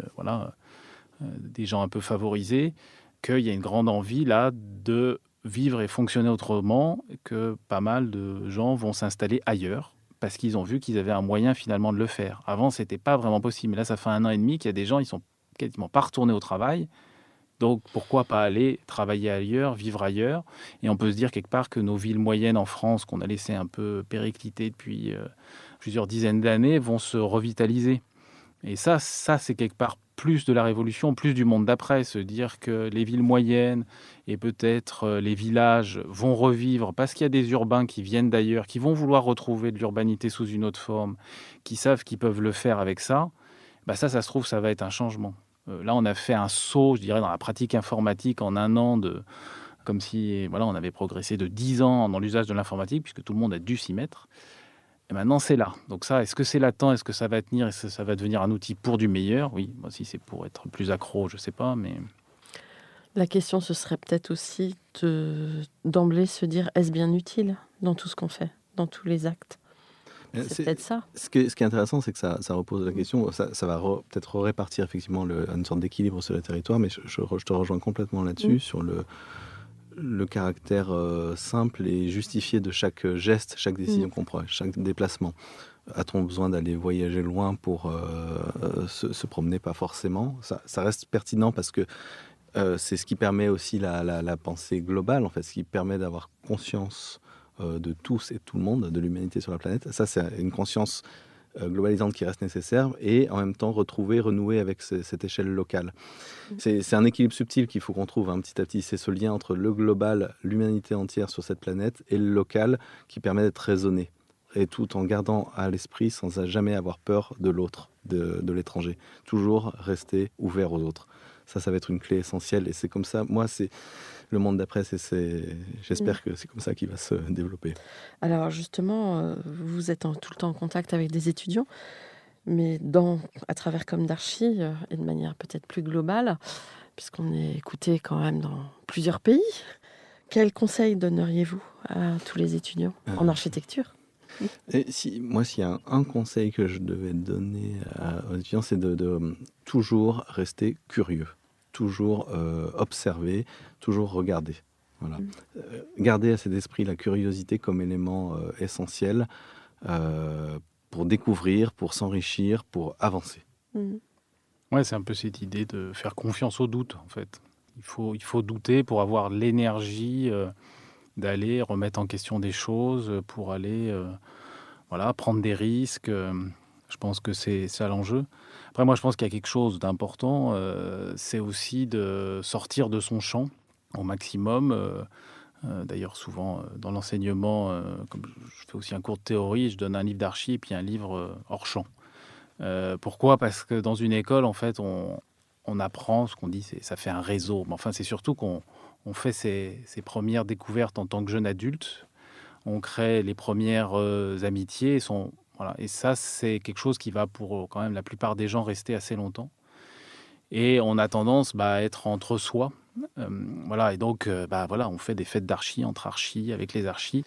des gens un peu favorisés, qu'il y a une grande envie là de vivre et fonctionner autrement, que pas mal de gens vont s'installer ailleurs parce qu'ils ont vu qu'ils avaient un moyen finalement de le faire. Avant, c'était pas vraiment possible. Mais là, ça fait 1 an et demi qu'il y a des gens, ils sont quasiment pas retournés au travail. Donc, pourquoi pas aller travailler ailleurs, vivre ailleurs ? Et on peut se dire quelque part que nos villes moyennes en France, qu'on a laissé un peu péricliter depuis plusieurs dizaines d'années, vont se revitaliser. Et ça c'est quelque part plus de la Révolution, plus du monde d'après, se dire que les villes moyennes et peut-être les villages vont revivre parce qu'il y a des urbains qui viennent d'ailleurs, qui vont vouloir retrouver de l'urbanité sous une autre forme, qui savent qu'ils peuvent le faire avec ça, ça se trouve, ça va être un changement. Là, on a fait un saut, je dirais, dans la pratique informatique en un an, comme si on avait progressé de 10 ans dans l'usage de l'informatique, puisque tout le monde a dû s'y mettre. Et maintenant, c'est là. Donc ça, est-ce que c'est latent? Est-ce que ça va tenir? Est-ce que ça va devenir un outil pour du meilleur? Oui, si c'est pour être plus accro, je ne sais pas, mais... La question, ce serait peut-être aussi d'emblée se dire, est-ce bien utile dans tout ce qu'on fait, dans tous les actes? C'est peut-être ça. Ce qui est intéressant, c'est que ça repose la question. Ça va peut-être répartir effectivement une sorte d'équilibre sur le territoire, mais je te rejoins complètement là-dessus, sur le caractère simple et justifié de chaque geste, chaque décision qu'on prend, chaque déplacement. A-t-on besoin d'aller voyager loin pour se promener? Pas forcément. Ça reste pertinent parce que c'est ce qui permet aussi la pensée globale, en fait, ce qui permet d'avoir conscience de tous et tout le monde, de l'humanité sur la planète. Ça, c'est une conscience globalisante qui reste nécessaire, et en même temps renouer avec cette échelle locale. C'est un équilibre subtil qu'il faut qu'on trouve petit à petit. C'est ce lien entre le global, l'humanité entière sur cette planète, et le local qui permet d'être raisonné, et tout en gardant à l'esprit, sans jamais avoir peur de l'autre, de l'étranger. Toujours rester ouvert aux autres. Ça va être une clé essentielle, et c'est comme ça. Moi, c'est le monde d'après, j'espère que c'est comme ça qu'il va se développer. Alors justement, vous êtes tout le temps en contact avec des étudiants, mais à travers Comme d'Archi, et de manière peut-être plus globale, puisqu'on est écouté quand même dans plusieurs pays, quels conseils donneriez-vous à tous les étudiants en architecture? S'il y a un conseil que je devais donner aux étudiants, c'est de toujours rester curieux, toujours observer, toujours regarder. Voilà. Garder à cet esprit la curiosité comme élément essentiel pour découvrir, pour s'enrichir, pour avancer. Ouais, c'est un peu cette idée de faire confiance au doute, en fait. Il faut douter pour avoir l'énergie d'aller remettre en question des choses, pour aller prendre des risques. Je pense que c'est ça l'enjeu. Après, moi, je pense qu'il y a quelque chose d'important, c'est aussi de sortir de son champ au maximum. D'ailleurs, souvent, dans l'enseignement, comme je fais aussi un cours de théorie, je donne un livre d'archi et puis un livre hors champ. Pourquoi? Parce que dans une école, en fait, on apprend ce qu'on dit, ça fait un réseau. Mais enfin, c'est surtout qu'on fait ses premières découvertes en tant que jeune adulte. On crée les premières amitiés. Et ça, c'est quelque chose qui va pour quand même la plupart des gens rester assez longtemps. Et on a tendance à être entre soi. Et donc, on fait des fêtes d'archi, entre archis, avec les archis.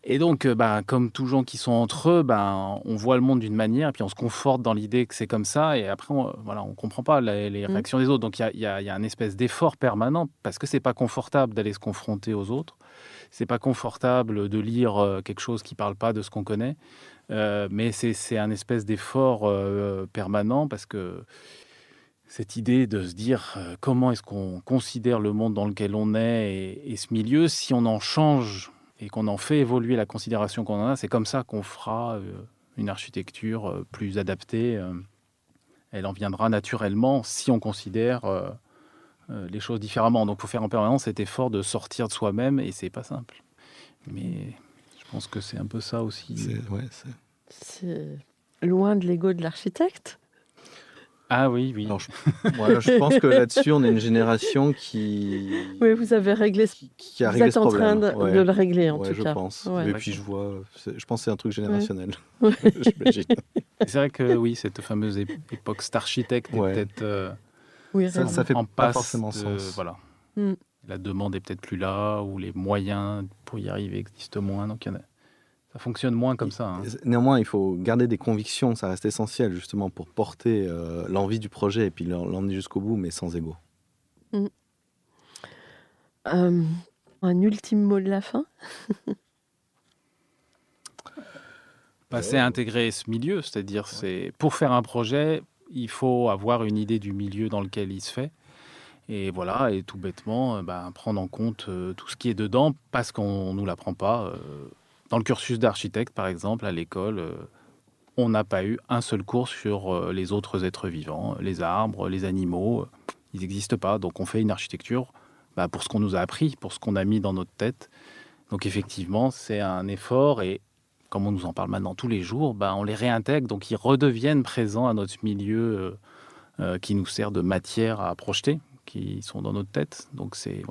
Et donc, comme tous gens qui sont entre eux, on voit le monde d'une manière, et puis on se conforte dans l'idée que c'est comme ça, et après, on comprend pas les réactions des autres. Donc, il y a un espèce d'effort permanent, parce que c'est pas confortable d'aller se confronter aux autres. C'est pas confortable de lire quelque chose qui parle pas de ce qu'on connaît, mais c'est un espèce d'effort permanent, parce que cette idée de se dire comment est-ce qu'on considère le monde dans lequel on est et ce milieu, si on en change et qu'on en fait évoluer la considération qu'on en a, c'est comme ça qu'on fera une architecture plus adaptée. Elle en viendra naturellement si on considère les choses différemment. Donc il faut faire en permanence cet effort de sortir de soi-même, et c'est pas simple. Mais je pense que c'est un peu ça aussi. C'est loin de l'ego de l'architecte. Ah oui. Alors, je pense que là-dessus, on est une génération qui... Oui, vous avez réglé qui a réglé ce problème. Vous êtes en train de le régler, en tout je cas. pense. Ouais. Et puis, je pense que c'est un truc générationnel, j'imagine. C'est vrai que oui, cette fameuse époque Starchitect est peut-être ça fait en pas passe forcément sens. Voilà. La demande est peut-être plus là, ou les moyens pour y arriver existent moins. Donc, ça fonctionne moins comme ça. Néanmoins, il faut garder des convictions, ça reste essentiel justement pour porter l'envie du projet et puis l'emmener jusqu'au bout, mais sans ego. Un ultime mot de la fin? C'est intégrer ce milieu, c'est-à-dire pour faire un projet, il faut avoir une idée du milieu dans lequel il se fait. Et voilà, et tout bêtement, prendre en compte tout ce qui est dedans, parce qu'on ne nous l'apprend pas. Dans le cursus d'architecte, par exemple, à l'école, on n'a pas eu un seul cours sur les autres êtres vivants, les arbres, les animaux. Ils n'existent pas. Donc on fait une architecture pour ce qu'on nous a appris, pour ce qu'on a mis dans notre tête. Donc effectivement, c'est un effort et comme on nous en parle maintenant tous les jours, on les réintègre, donc ils redeviennent présents à notre milieu qui nous sert de matière à projeter, qui sont dans notre tête. Donc c'est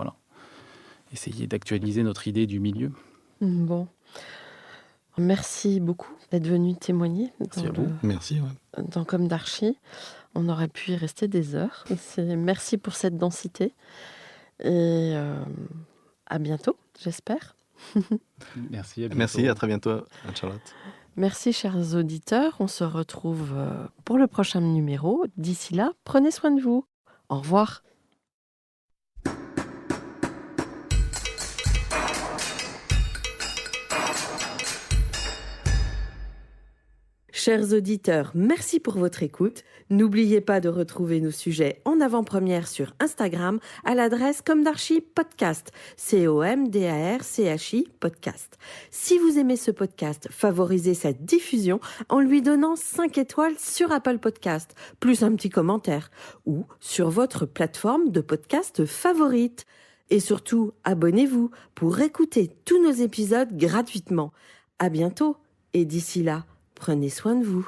essayer d'actualiser notre idée du milieu. Bon. Merci beaucoup d'être venu témoigner. Merci à vous. Merci. Dans Comme d'Archi. On aurait pu y rester des heures. Merci pour cette densité. Et à bientôt, j'espère. Merci, à bientôt. Merci, à très bientôt, Anne-Charlotte. Merci, chers auditeurs. On se retrouve pour le prochain numéro. D'ici là, prenez soin de vous. Au revoir. Chers auditeurs, merci pour votre écoute. N'oubliez pas de retrouver nos sujets en avant-première sur Instagram à l'adresse Comme d'Archi Podcast, COMDARCHI Podcast. Si vous aimez ce podcast, favorisez sa diffusion en lui donnant 5 étoiles sur Apple Podcast, plus un petit commentaire, ou sur votre plateforme de podcast favorite. Et surtout, abonnez-vous pour écouter tous nos épisodes gratuitement. À bientôt et d'ici là, prenez soin de vous.